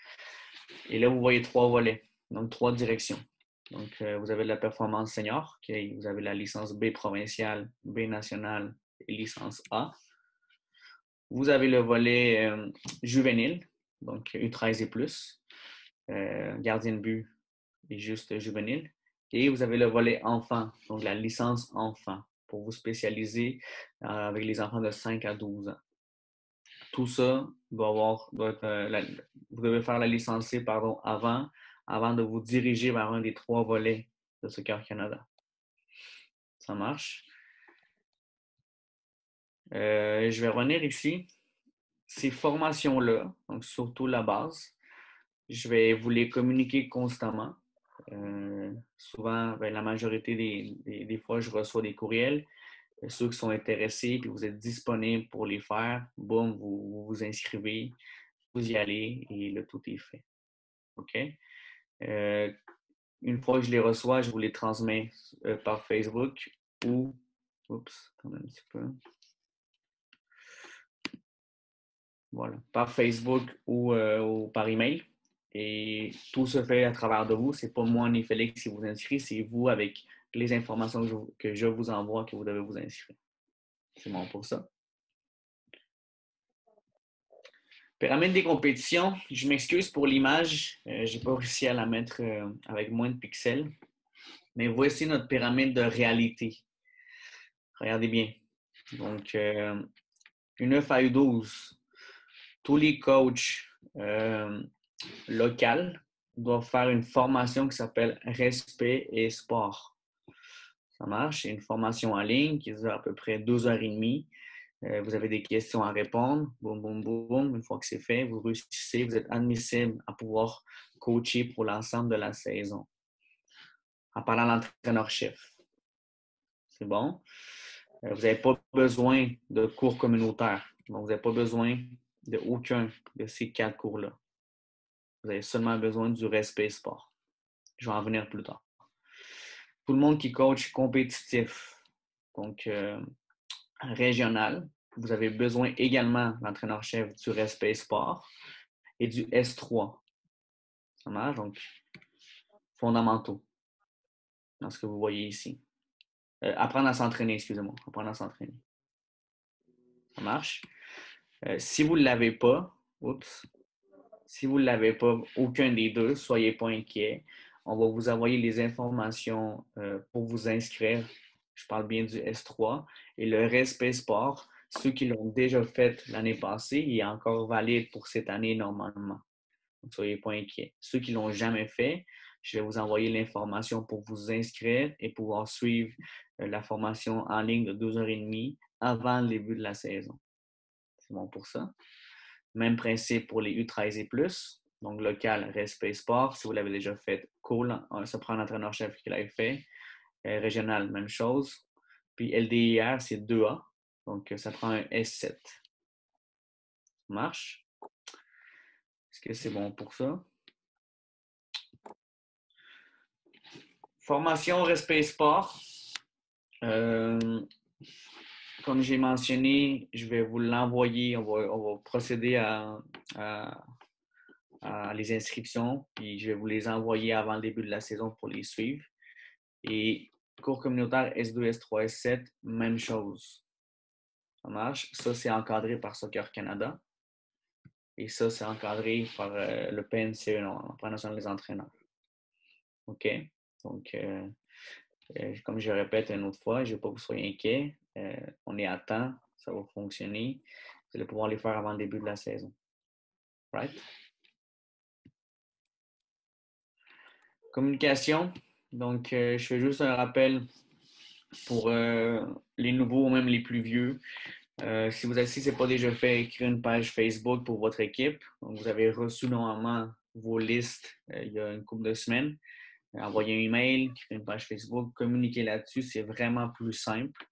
Et là, vous voyez 3 volets, donc 3 directions. Donc, vous avez la performance senior, vous avez la licence B provinciale, B nationale et licence A. Vous avez le volet juvénile, donc U13 et plus, gardien de but et juste juvénile. Et vous avez le volet enfant, donc la licence enfant, pour vous spécialiser avec les enfants de 5 à 12 ans. Tout ça doit être, vous devez faire la licence C avant de vous diriger vers un des 3 volets de Soccer Canada. Ça marche? Je vais revenir ici. Ces formations-là, donc surtout la base, je vais vous les communiquer constamment. Souvent, la majorité des fois, je reçois des courriels. Ceux qui sont intéressés puis vous êtes disponibles pour les faire, boum, vous vous inscrivez, vous y allez et le tout est fait. OK? Une fois que je les reçois, je vous les transmets par Facebook ou, attendez un petit peu. Voilà, par Facebook ou par email. Et tout se fait à travers de vous. C'est pas moi ni Félix qui vous inscrit, c'est vous avec les informations que je vous envoie que vous devez vous inscrire. C'est bon pour ça. Pyramide des compétitions, je m'excuse pour l'image. Je n'ai pas réussi à la mettre avec moins de pixels. Mais voici notre pyramide de réalité. Regardez bien. Donc, U9 à U12, tous les coachs locaux doivent faire une formation qui s'appelle Respect et Sport. Ça marche. C'est une formation en ligne qui dure à peu près 2h30. Vous avez des questions à répondre. Boum, boum, boum. Une fois que c'est fait, vous réussissez, vous êtes admissible à pouvoir coacher pour l'ensemble de la saison. En parlant de l'entraîneur-chef. C'est bon? Vous n'avez pas besoin de cours communautaires. Donc, vous n'avez pas besoin d'aucun de ces 4 cours-là. Vous avez seulement besoin du respect sport. Je vais en venir plus tard. Tout le monde qui coach compétitif, donc régional, vous avez besoin également, l'entraîneur-chef, du respect sport et du S3. Ça marche? Donc, fondamentaux dans ce que vous voyez ici. Apprendre à s'entraîner, excusez-moi. Apprendre à s'entraîner. Ça marche? Si vous ne l'avez pas, si vous ne l'avez pas, aucun des deux, soyez pas inquiets. on va vous envoyer les informations pour vous inscrire. Je parle bien du S3. Et le respect sport, ceux qui l'ont déjà fait l'année passée, il est encore valide pour cette année normalement. Donc, soyez pas inquiets. Ceux qui ne l'ont jamais fait, je vais vous envoyer l'information pour vous inscrire et pouvoir suivre la formation en ligne de 2h30 avant le début de la saison. C'est bon pour ça. Même principe pour les U13 et plus. Donc, local, respect sport. Si vous l'avez déjà fait, cool. Ça prend un entraîneur-chef qui l'avait fait. Régional, même chose. Puis LDIR, c'est 2A. Donc, ça prend un S7. Ça marche? Est-ce que c'est bon pour ça? Formation respect sport. Comme j'ai mentionné, je vais vous l'envoyer. On va procéder à les inscriptions, puis je vais vous les envoyer avant le début de la saison pour les suivre. Et cours communautaire S2, S3, S7, même chose. Ça marche. Ça, c'est encadré par Soccer Canada. Et ça, c'est encadré par le PNCE, le Plan national des entraîneurs. OK? Donc, comme je répète une autre fois, je ne veux pas que vous soyez inquiets. On est à temps, ça va fonctionner. Vous allez pouvoir les faire avant le début de la saison. Right? Communication. Donc, je fais juste un rappel pour les nouveaux ou même les plus vieux. Si ce n'est pas déjà fait, écrire une page Facebook pour votre équipe. Donc, vous avez reçu normalement vos listes il y a une couple de semaines. Envoyez un email, créer une page Facebook, communiquer là-dessus, c'est vraiment plus simple.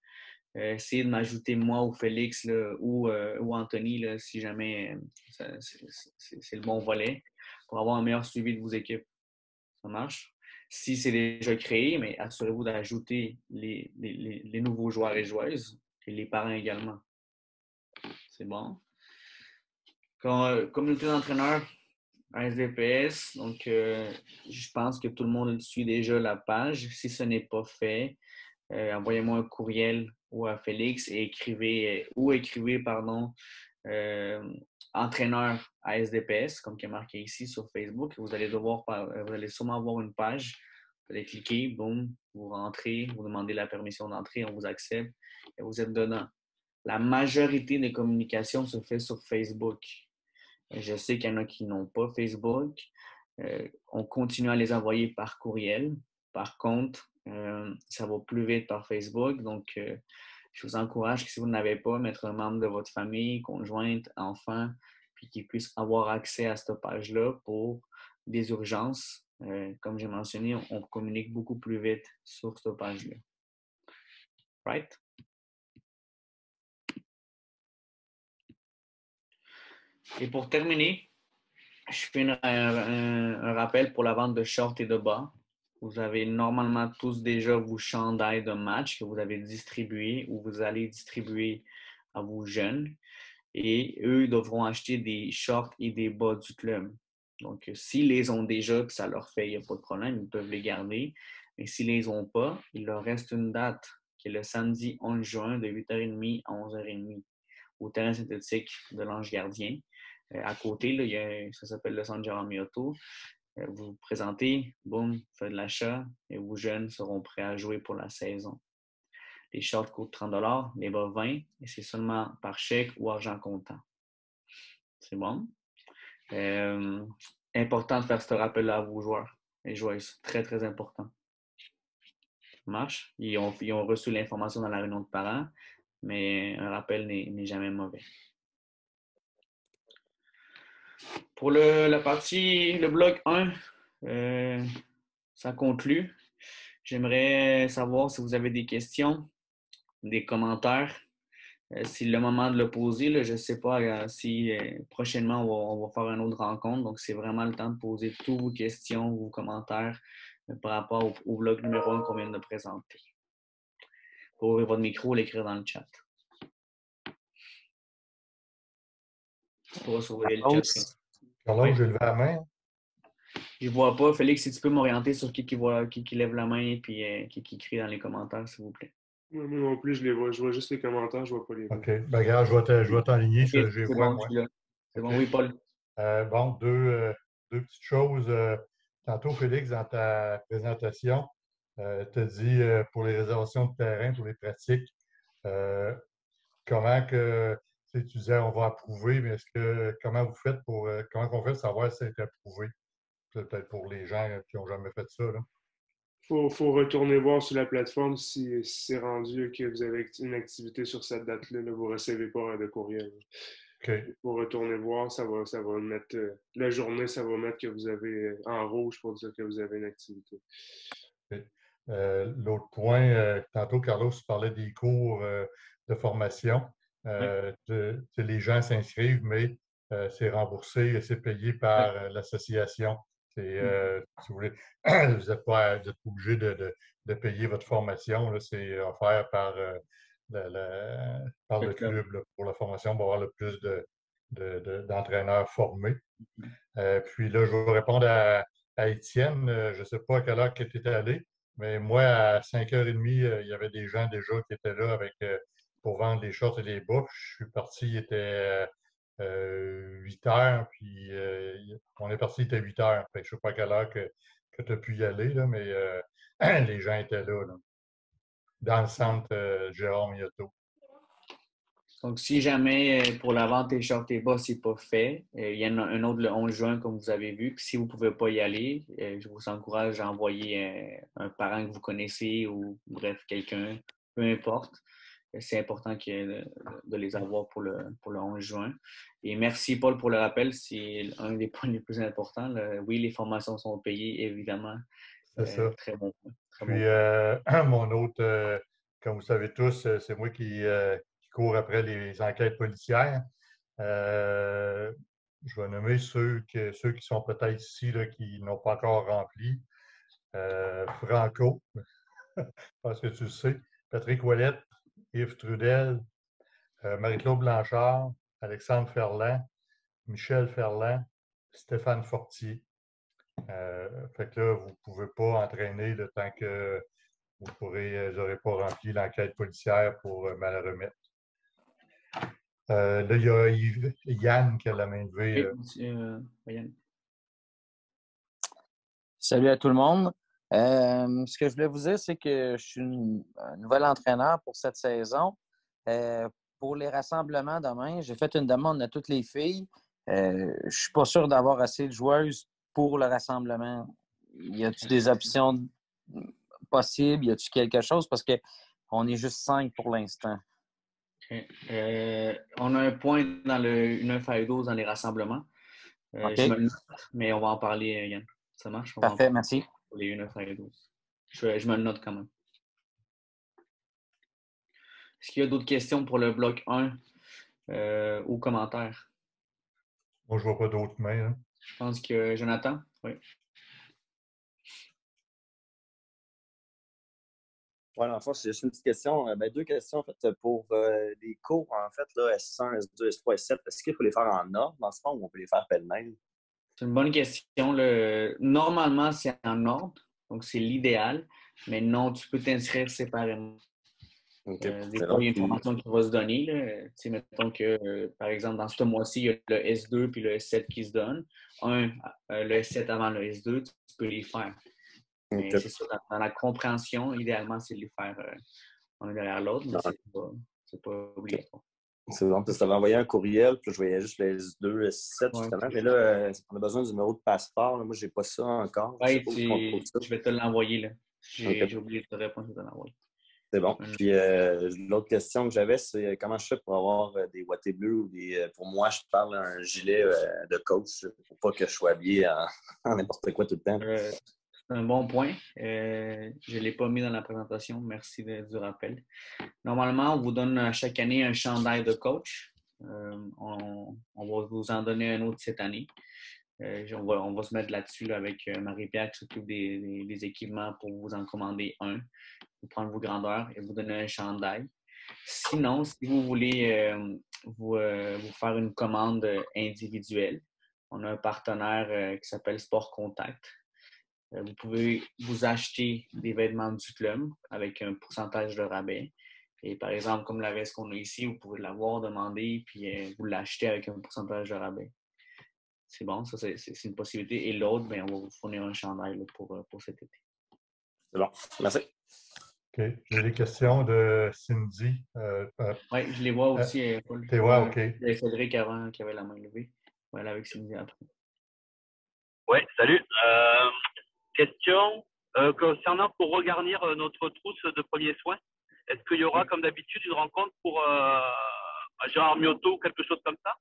Essayez de m'ajouter moi ou Félix là, ou Anthony là, si jamais c'est le bon volet pour avoir un meilleur suivi de vos équipes. Ça marche? Si c'est déjà créé, mais assurez-vous d'ajouter les nouveaux joueurs et joueuses et les parents également. C'est bon? Communauté d'entraîneurs, SDPS, donc je pense que tout le monde suit déjà la page. Si ce n'est pas fait, envoyez-moi un courriel ou à Félix et écrivez entraîneur à SDPS, comme qui est marqué ici sur Facebook. Vous allez sûrement avoir une page. Vous allez cliquer, boum, vous rentrez, vous demandez la permission d'entrer, on vous accepte et vous êtes dedans. La majorité des communications se fait sur Facebook. Je sais qu'il y en a qui n'ont pas Facebook. On continue à les envoyer par courriel. Par contre, ça va plus vite par Facebook. Donc, je vous encourage que si vous n'avez pas, mettre un membre de votre famille, conjointe, enfant, puis qu'ils puissent avoir accès à cette page-là pour des urgences. Comme j'ai mentionné, on communique beaucoup plus vite sur cette page-là. Right? Et pour terminer, je fais un rappel pour la vente de shorts et de bas. Vous avez normalement tous déjà vos chandails de match que vous avez distribués ou vous allez distribuer à vos jeunes. Et eux devront acheter des shorts et des bas du club. Donc, s'ils les ont déjà, puis ça leur fait, il n'y a pas de problème, ils peuvent les garder. Mais s'ils ne les ont pas, il leur reste une date qui est le samedi 11 juin de 8h30 à 11h30 au terrain synthétique de l'Ange Gardien. À côté, là, ça s'appelle le Centre Jérôme Mioto. Vous vous présentez, boum, vous faites l'achat et vos jeunes seront prêts à jouer pour la saison. Les shorts coûtent 30 $, les bas 20 et c'est seulement par chèque ou argent comptant. C'est bon? Important de faire ce rappel-là à vos joueurs et joueuses. Très, très important. Ça marche? Ils ont reçu l'information dans la réunion de parents, mais un rappel n'est jamais mauvais. Pour le bloc 1, ça conclut. J'aimerais savoir si vous avez des questions, des commentaires. C'est le moment de le poser. Là, je ne sais pas si prochainement on va faire une autre rencontre. Donc, c'est vraiment le temps de poser toutes vos questions, vos commentaires par rapport au bloc numéro 1 qu'on vient de présenter. Pour ouvrir votre micro, l'écrire dans le chat. Pour s'ouvrir le chat. Carlos, j'ai levé la main. Je ne vois pas. Félix, si tu peux m'orienter sur qui lève la main et puis qui crie dans les commentaires, s'il vous plaît. Moi non plus, je les vois. Je vois juste les commentaires, je ne vois pas les voix. OK. Ben, regarde, je vais t'enligner. Okay, Je les c'est vois, bon, moi. je suis là. C'est OK. bon, oui, Paul. Bon, deux petites choses. tantôt, Félix, dans ta présentation, tu as dit pour les réservations de terrain, pour les pratiques, euh, comment que tu disais on va approuver, mais comment vous faites comment on fait pour savoir si c'est approuvé? Peut-être pour les gens qui n'ont jamais fait ça, là. Faut retourner voir sur la plateforme si c'est rendu que vous avez une activité sur cette date-là. Là, vous ne recevez pas de courriel. OK. Pour retourner voir, ça va mettre la journée, ça va mettre que vous avez en rouge pour dire que vous avez une activité. OK. L'autre point, tantôt, Carlos parlait des cours de formation. Oui. Les gens s'inscrivent, mais c'est remboursé, c'est payé Oui. par l'association. Si vous voulez, vous n'êtes pas obligé de payer votre formation, là, c'est offert par, par le club là, pour la formation, pour avoir le plus d'entraîneurs formés. Puis là, je vais répondre à Étienne. Je ne sais pas à quelle heure tu étais allé, mais moi, à 5h30, il y avait des gens déjà qui étaient là pour vendre des shorts et des bas. Je suis parti, il était 8 heures, puis on est parti, il était 8 heures. Fait que je ne sais pas à quelle heure que tu as pu y aller, là, mais les gens étaient là, dans le centre Jérôme Yoto. Donc, si jamais pour la vente des shorts et bas, ce n'est pas fait, il y en a un autre le 11 juin, comme vous avez vu. Puis si vous ne pouvez pas y aller, je vous encourage à envoyer un parent que vous connaissez ou bref, quelqu'un, peu importe. C'est important de les avoir pour le 11 juin. Et merci, Paul, pour le rappel. C'est un des points les plus importants. Oui, les formations sont payées, évidemment. C'est ça. Très bon point. Puis, mon autre, comme vous savez tous, c'est moi qui cours après les enquêtes policières. Je vais nommer ceux qui sont peut-être ici, là, qui n'ont pas encore rempli. Franco, parce que tu le sais. Patrick Ouellette, Yves Trudel, Marie-Claude Blanchard, Alexandre Ferland, Michel Ferland, Stéphane Fortier. Fait que là, vous ne pouvez pas entraîner le temps que vous n'aurez pas rempli l'enquête policière pour me la remettre. Là, il y a Yann qui a la main levée. Yann. Salut à tout le monde. Ce que je voulais vous dire, c'est que je suis un nouvel entraîneur pour cette saison. Pour les rassemblements demain, j'ai fait une demande à toutes les filles. Je ne suis pas sûr d'avoir assez de joueuses pour le rassemblement. Y a-t-il des options possibles? Y a-t-il quelque chose? Parce qu'on est juste 5 pour l'instant. Okay. On a un point dans le 9 à 12 dans les rassemblements. Okay. Je me le note, mais on va en parler, Yann. Ça marche? Parfait, merci. Pour les 9 à 12. Je me le note quand même. Est-ce qu'il y a d'autres questions pour le bloc 1 ou commentaires? Moi, je ne vois pas d'autres mains. Hein. Je pense que Jonathan, oui. Oui, dans le fond, c'est juste une petite question. Deux questions, en fait, pour les cours, en fait, là, S1, S2, S3, S7. Est-ce qu'il faut les faire en ordre, dans ce fond, ou on peut les faire pêle-mêle? C'est une bonne question. Normalement, c'est en ordre, donc c'est l'idéal, mais non, tu peux t'inscrire séparément. Okay. Des fois, il y a une formation qui va se donner. Là. Mettons que, par exemple, dans ce mois-ci, il y a le S2 puis le S7 qui se donnent. Le S7 avant le S2, tu peux les faire. Mais c'est ça, dans la compréhension, idéalement, c'est de les faire un derrière l'autre, mais c'est pas obligatoire. C'est bon, parce que tu avais envoyé un courriel, puis je voyais juste le S2, S7, justement. Mais là, on a besoin du numéro de passeport. Là. Moi, je n'ai pas ça encore. Oui, je vais te l'envoyer. Là. J'ai oublié de te répondre, je vais te l'envoyer. C'est bon. Puis l'autre question que j'avais, c'est comment je fais pour avoir des wattés bleus ou pour moi, je parle un gilet de coach pour pas que je sois habillé en n'importe quoi tout le temps. C'est un bon point. Je ne l'ai pas mis dans la présentation. Merci du rappel. Normalement, on vous donne chaque année un chandail de coach. On va vous en donner un autre cette année. On va se mettre là-dessus là, avec Marie-Pierre qui s'occupe des équipements pour vous en commander un, vous prendre vos grandeurs et vous donner un chandail. Sinon, si vous voulez vous faire une commande individuelle, on a un partenaire qui s'appelle Sport Contact. Vous pouvez vous acheter des vêtements du club avec un pourcentage de rabais. Et par exemple, comme la veste qu'on a ici, vous pouvez l'avoir demandé puis vous l'achetez avec un pourcentage de rabais. c'est bon, ça c'est une possibilité. Et l'autre, ben, on va vous fournir un chandail là, pour cet été. C'est bon. Merci. OK. J'ai des questions de Cindy. Oui, je les vois aussi, Paul. Tu les vois, OK. Il y a Cédric avant qui avait la main levée. Voilà, avec Cindy après. Oui, salut. Question concernant pour regarnir notre trousse de premiers soins. Est-ce qu'il y aura, comme d'habitude, une rencontre pour genre Myoto ou quelque chose comme ça?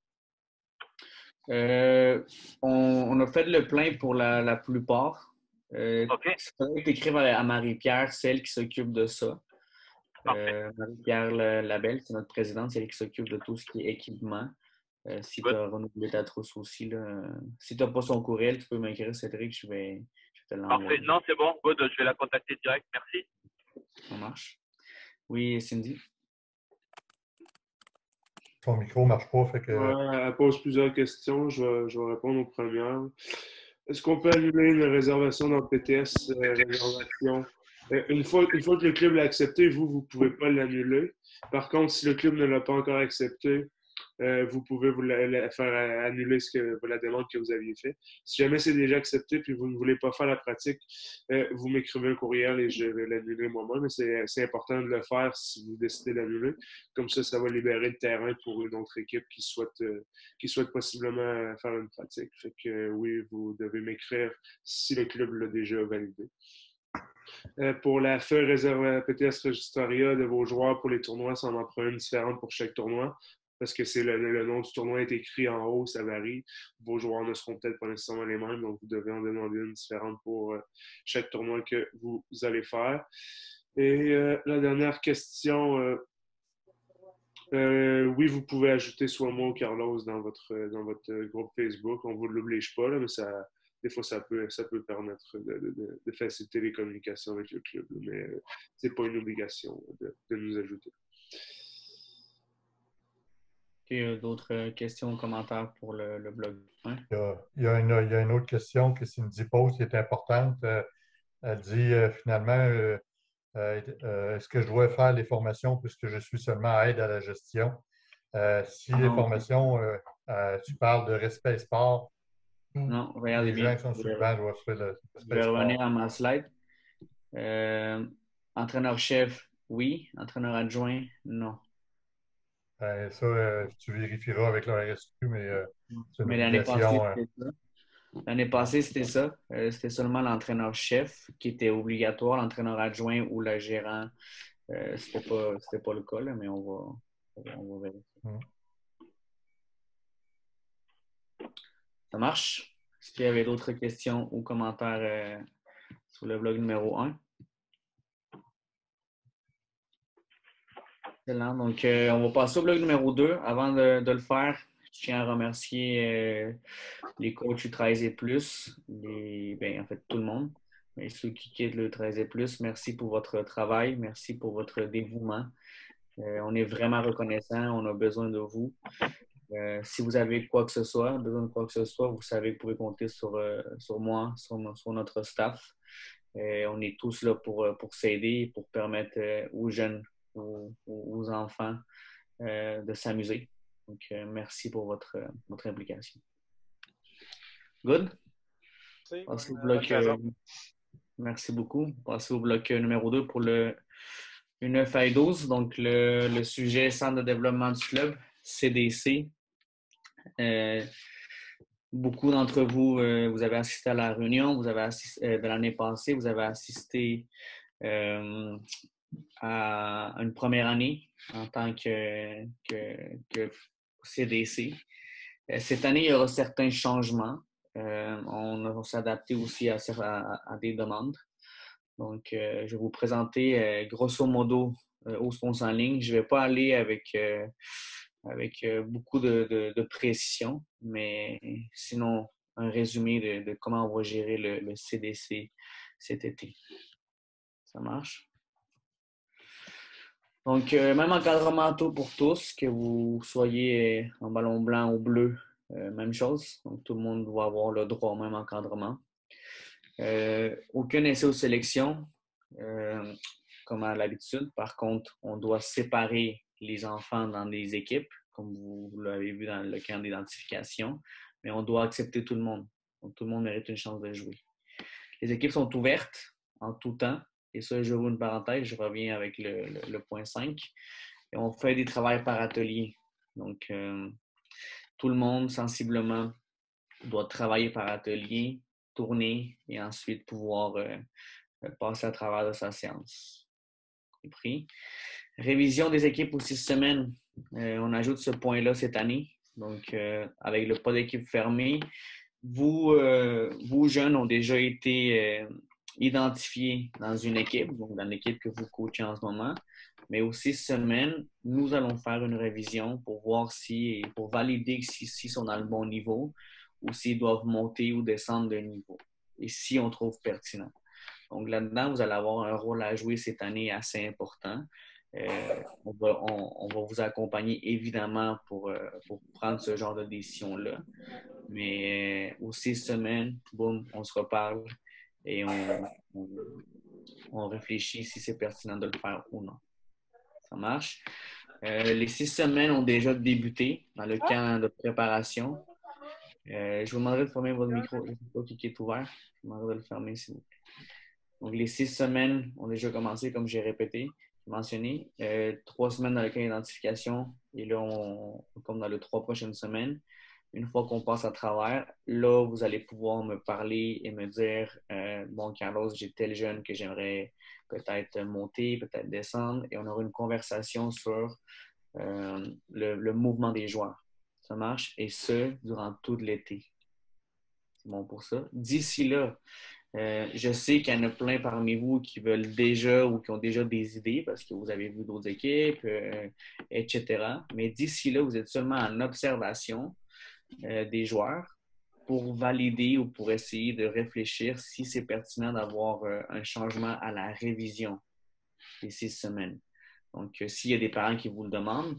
On a fait le plein pour la plupart. OK. Il faudrait que tu écrives à Marie-Pierre, celle qui s'occupe de ça. Marie-Pierre Labelle, c'est notre présidente, c'est elle qui s'occupe de tout ce qui est équipement. Si tu as renouvelé ta trousse aussi, là, si tu n'as pas son courriel, tu peux m'écrire, Cédric, je vais te l'envoyer. Parfait. Non, c'est bon. Good. Je vais la contacter direct. Merci. Ça marche. Oui, Cindy? Son micro ne marche pas, fait que... Ouais, elle pose plusieurs questions. Je vais répondre aux premières. Est-ce qu'on peut annuler une réservation dans le PTS réservation? Une fois que le club l'a accepté, vous ne pouvez pas l'annuler. Par contre, si le club ne l'a pas encore accepté, vous pouvez vous la faire annuler la demande que vous aviez faite. Si jamais c'est déjà accepté puis vous ne voulez pas faire la pratique, vous m'écrivez un courriel et je vais l'annuler moi-même. Mais c'est important de le faire si vous décidez d'annuler. Comme ça va libérer le terrain pour une autre équipe qui souhaite possiblement faire une pratique. Fait que oui, vous devez m'écrire si le club l'a déjà validé. Pour la feuille réservée à PTS Registraria de vos joueurs pour les tournois, ça en prend une différente pour chaque tournoi. Parce que le nom du tournoi est écrit en haut, ça varie. Vos joueurs ne seront peut-être pas nécessairement les mêmes, donc vous devez en demander une différente pour chaque tournoi que vous allez faire. Et la dernière question, oui, vous pouvez ajouter soit moi ou Carlos dans votre groupe Facebook. On ne vous l'oblige pas, là, mais des fois, ça peut permettre de faciliter les communications avec le club. Mais ce n'est pas une obligation de nous ajouter. D'autres questions ou commentaires pour le blog? Hein? Il y a une autre question que Cindy pose qui est importante. Elle dit finalement, est-ce que je dois faire les formations puisque je suis seulement aide à la gestion? Si les formations, tu parles de respect sport, non, regardez les gens qui sont sur le banc doivent faire le respect sport. Je vais revenir à ma slide. Entraîneur-chef, oui. Entraîneur adjoint, non. Ça, tu vérifieras avec le RSQ, mais c'est une l'année passée, obligation. c'était ça. L'année passée, c'était ça. C'était seulement l'entraîneur-chef qui était obligatoire. L'entraîneur adjoint ou le gérant, c'était pas le cas, là, mais on va vérifier. Ça marche? Est-ce qu'il y avait d'autres questions ou commentaires sur le blog numéro 1? Excellent. Donc, on va passer au blog numéro 2. Avant de le faire, je tiens à remercier les coachs U13 et plus, en fait, tout le monde. Mais ceux qui quittent le 13 et plus, merci pour votre travail, merci pour votre dévouement. On est vraiment reconnaissants, on a besoin de vous. Si vous avez besoin de quoi que ce soit, vous savez que vous pouvez compter sur moi, sur notre staff. On est tous là pour s'aider, pour permettre aux jeunes, aux enfants de s'amuser. Donc, merci pour votre implication. Good? Merci beaucoup. Passez au bloc numéro 2 pour le 9 à 12. Donc, le sujet Centre de développement du club, CDC. Beaucoup d'entre vous, vous avez assisté à la réunion, vous avez assisté de l'année passée, vous avez assisté à une première année en tant que CDC. Cette année, il y aura certains changements. On s'est adapté aussi à des demandes. Donc, je vais vous présenter grosso modo où on s'enligne. Je ne vais pas aller avec beaucoup de précision, mais sinon, un résumé de comment on va gérer le CDC cet été. Ça marche? Donc, même encadrement pour tous, que vous soyez en ballon blanc ou bleu, même chose. Donc, tout le monde doit avoir le droit au même encadrement. Aucun essai aux sélections, comme à l'habitude. Par contre, on doit séparer les enfants dans des équipes, comme vous l'avez vu dans le camp d'identification. mais on doit accepter tout le monde. Donc, tout le monde mérite une chance de jouer. Les équipes sont ouvertes en tout temps. Et ça, j'ouvre une parenthèse, je reviens avec le point 5. Et on fait des travails par atelier. Donc, tout le monde, sensiblement, doit travailler par atelier, tourner et ensuite pouvoir passer à travers de sa séance. Compris? Révision des équipes aux 6 semaines. On ajoute ce point-là cette année. Donc, avec le pas d'équipe fermée, vous jeunes, ont déjà été identifiés dans une équipe, donc dans l'équipe que vous coachez en ce moment. Mais aux 6 semaines, nous allons faire une révision pour voir pour valider s'ils sont dans le bon niveau ou s'ils doivent monter ou descendre de niveau. Et si on trouve pertinent. Donc là-dedans, vous allez avoir un rôle à jouer cette année assez important. On va vous accompagner évidemment pour prendre ce genre de décision-là. Mais aux 6 semaines, boum, on se reparle et on réfléchit si c'est pertinent de le faire ou non. Ça marche. Les 6 semaines ont déjà débuté dans le camp de préparation. Je vous demanderai de fermer votre micro. Je ne sais pas qui est ouvert. Je vous demanderai de le fermer, s'il vous plaît. Donc, les 6 semaines ont déjà commencé, comme j'ai mentionné. 3 semaines dans le camp d'identification. Et là, on tombe dans les 3 prochaines semaines. Une fois qu'on passe à travers, là, vous allez pouvoir me parler et me dire bon, Carlos, j'ai tel jeune que j'aimerais peut-être monter, peut-être descendre. Et on aura une conversation sur le mouvement des joueurs. Ça marche? Et ce, durant tout l'été. C'est bon pour ça. D'ici là, je sais qu'il y en a plein parmi vous qui veulent déjà ou qui ont déjà des idées parce que vous avez vu d'autres équipes, etc. Mais d'ici là, vous êtes seulement en observation des joueurs pour valider ou pour essayer de réfléchir si c'est pertinent d'avoir un changement à la révision des 6 semaines. Donc, s'il y a des parents qui vous le demandent,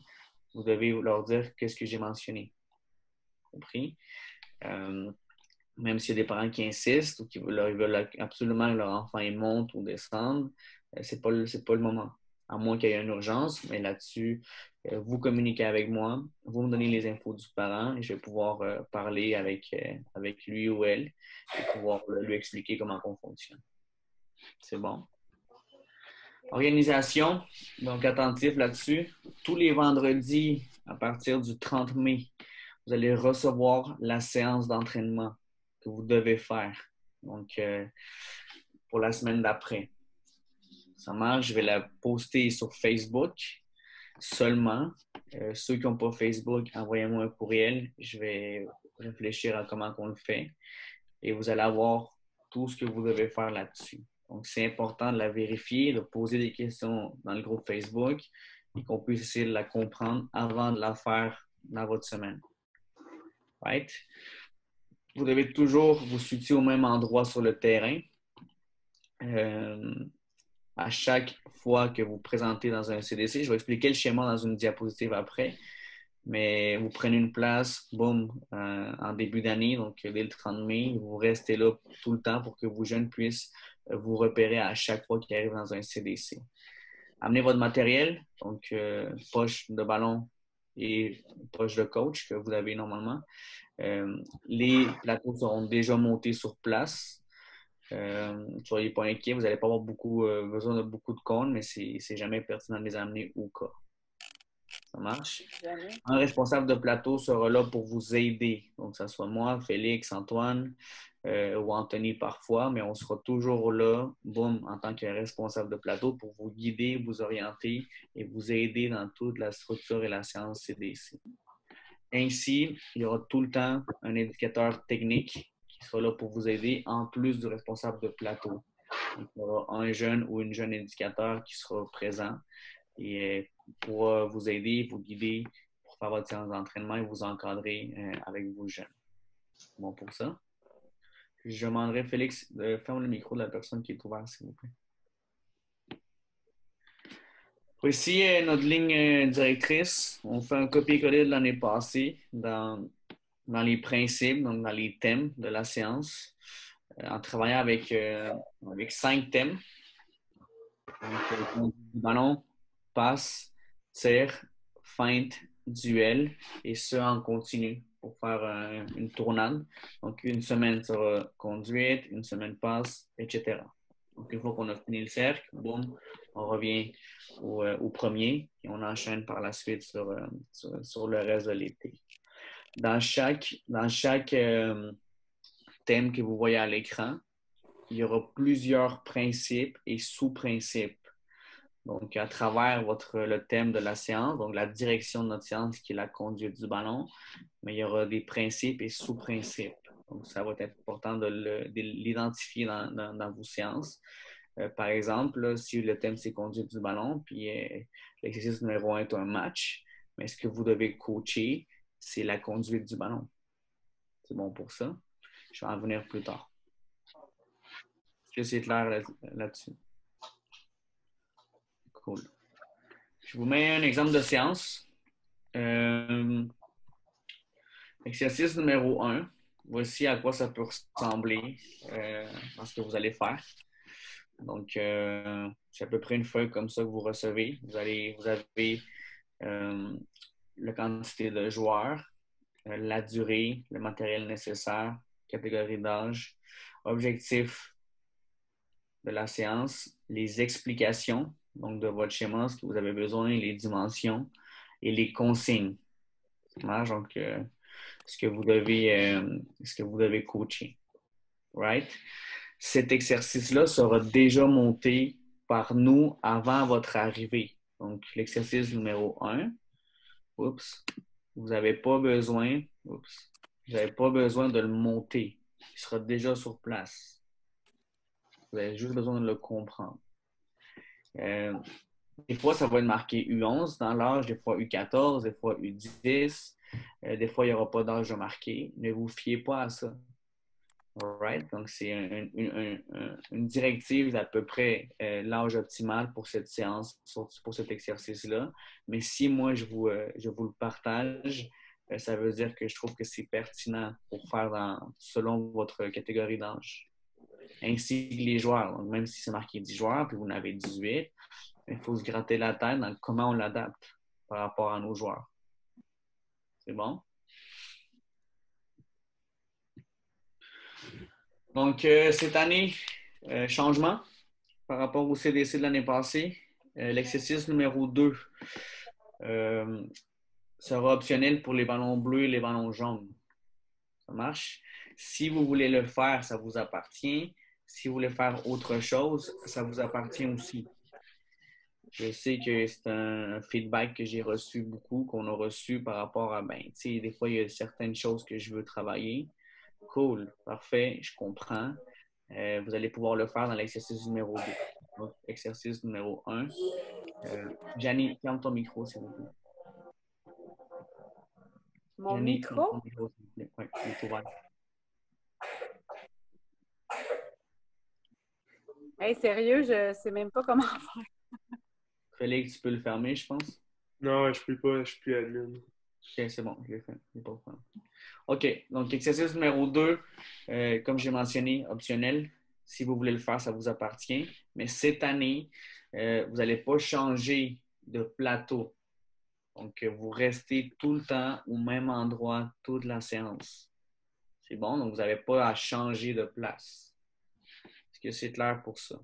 vous devez leur dire qu'est-ce que j'ai mentionné. Compris? Même s'il y a des parents qui insistent ou qui veulent absolument que leur enfant monte ou descende, c'est pas le moment. À moins qu'il y ait une urgence, mais là-dessus, vous communiquez avec moi, vous me donnez les infos du parent et je vais pouvoir parler avec lui ou elle et pouvoir lui expliquer comment on fonctionne. C'est bon? Organisation, donc attentif là-dessus. Tous les vendredis, à partir du 30 mai, vous allez recevoir la séance d'entraînement que vous devez faire. Donc, pour la semaine d'après. Ça marche, je vais la poster sur Facebook seulement. Ceux qui n'ont pas Facebook, envoyez-moi un courriel. Je vais réfléchir à comment on le fait. Et vous allez avoir tout ce que vous devez faire là-dessus. Donc, c'est important de la vérifier, de poser des questions dans le groupe Facebook et qu'on puisse essayer de la comprendre avant de la faire dans votre semaine. Right? Vous devez toujours vous situer au même endroit sur le terrain. À chaque fois que vous présentez dans un CDC, je vais expliquer le schéma dans une diapositive après, mais vous prenez une place, boum, en début d'année, donc dès le 30 mai, vous restez là tout le temps pour que vos jeunes puissent vous repérer à chaque fois qu'ils arrivent dans un CDC. Amenez votre matériel, donc poche de ballon et poche de coach que vous avez normalement. Les plateaux seront déjà montés sur place. Soyez pas inquiets, vous n'allez pas avoir besoin de beaucoup de cônes, mais c'est jamais pertinent de les amener au cas. Ça marche? Un responsable de plateau sera là pour vous aider. Donc, que ce soit moi, Félix, Antoine ou Anthony parfois, mais on sera toujours là, boum, en tant que responsable de plateau pour vous guider, vous orienter et vous aider dans toute la structure et la séance CDC. Ainsi, il y aura tout le temps un éducateur technique qui sera là pour vous aider en plus du responsable de plateau. Donc, il y aura un jeune ou une jeune éducateur qui sera présent et pourra vous aider, vous guider pour faire votre séance d'entraînement et vous encadrer avec vos jeunes. Bon pour ça. Je demanderai Félix de fermer le micro de la personne qui est ouverte, s'il vous plaît. Voici notre ligne directrice. On fait un copier-coller de l'année passée dans les principes, donc dans les thèmes de la séance, en travaillant avec 5 thèmes. Donc, ballon, passe, tir, feinte, duel, et ce en continu. pour faire une tournade. Donc, une semaine sera conduite, une semaine passe, etc. Donc, une fois qu'on a fini le cercle, boum, on revient au premier et on enchaîne par la suite sur le reste de l'été. Dans chaque thème que vous voyez à l'écran, il y aura plusieurs principes et sous-principes. Donc, à travers le thème de la séance, donc la direction de notre séance qui est la conduite du ballon, mais il y aura des principes et sous-principes. Donc, ça va être important de l'identifier dans vos séances. Par exemple, là, si le thème c'est conduite du ballon, puis l'exercice numéro 1 est un match, mais ce que vous devez coacher, c'est la conduite du ballon. C'est bon pour ça. Je vais en venir plus tard. Est-ce que c'est clair là-dessus? Cool. Je vous mets un exemple de séance. Exercice numéro 1. Voici à quoi ça peut ressembler dans ce que vous allez faire. Donc, c'est à peu près une feuille comme ça que vous recevez. Vous avez la quantité de joueurs, la durée, le matériel nécessaire, catégorie d'âge, objectif de la séance, les explications donc de votre schéma, ce que vous avez besoin, les dimensions et les consignes. Donc, ce que vous devez coacher. Right? Cet exercice-là sera déjà monté par nous avant votre arrivée. Donc, l'exercice numéro 1, vous n'avez pas besoin de le monter. Il sera déjà sur place. Vous avez juste besoin de le comprendre. Des fois, ça va être marqué U11 dans l'âge, des fois U14, des fois U10. Des fois, il n'y aura pas d'âge marqué. Ne vous fiez pas à ça. Alright? Donc, c'est une directive d'à peu près l'âge optimal pour cette séance, pour cet exercice-là. Mais si moi, je vous le partage, ça veut dire que je trouve que c'est pertinent pour faire selon votre catégorie d'âge. Ainsi que les joueurs. Donc, même si c'est marqué 10 joueurs, puis vous en avez 18, il faut se gratter la tête dans comment on l'adapte par rapport à nos joueurs. C'est bon? Donc, cette année, changement par rapport au CDC de l'année passée. L'exercice numéro 2 sera optionnel pour les ballons bleus et les ballons jaunes. Ça marche? Si vous voulez le faire, ça vous appartient. Si vous voulez faire autre chose, ça vous appartient aussi. Je sais que c'est un feedback que j'ai reçu beaucoup, qu'on a reçu par rapport à, des fois, il y a certaines choses que je veux travailler. Cool, parfait, je comprends. Vous allez pouvoir le faire dans l'exercice numéro 2. Donc, exercice numéro 1. Janie, ferme ton micro, s'il vous plaît. Mon Janie, micro? ferme ton micro, s'il vous plaît. Oui, il est ouvert. Hey, sérieux, je sais même pas comment faire. Félix, tu peux le fermer, je pense. Non, je peux pas, je suis plus admin. OK, c'est bon, je l'ai fait. OK, donc exercice numéro 2, comme j'ai mentionné, optionnel. Si vous voulez le faire, ça vous appartient. Mais cette année, vous n'allez pas changer de plateau. Donc, vous restez tout le temps au même endroit toute la séance. C'est bon? Donc, vous n'avez pas à changer de place. Est-ce que c'est clair pour ça?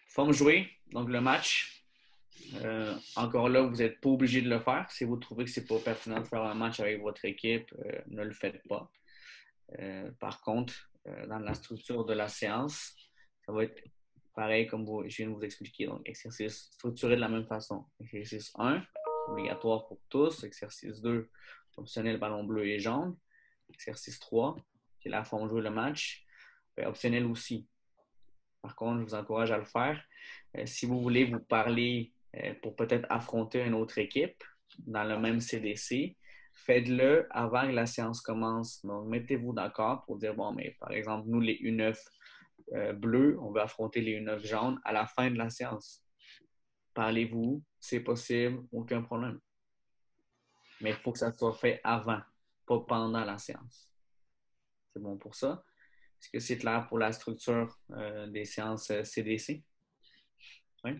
Forme jouée, donc le match. Encore là, vous n'êtes pas obligé de le faire. Si vous trouvez que ce n'est pas pertinent de faire un match avec votre équipe, ne le faites pas. Par contre, dans la structure de la séance, ça va être pareil comme je viens de vous expliquer. Donc, exercice structuré de la même façon. Exercice 1, obligatoire pour tous. Exercice 2, optionnel ballon bleu et jaune. Exercice 3, qui est la forme jouer le match, optionnel aussi. Par contre, je vous encourage à le faire. Si vous voulez vous parler pour peut-être affronter une autre équipe dans le même CDC, faites-le avant que la séance commence. Donc, mettez-vous d'accord pour dire, bon, mais par exemple, nous, les U9 bleus, on veut affronter les U9 jaunes à la fin de la séance. Parlez-vous, c'est possible, aucun problème. Mais il faut que ça soit fait avant, pas pendant la séance. C'est bon pour ça? Est-ce que c'est clair pour la structure des séances CDC? Oui?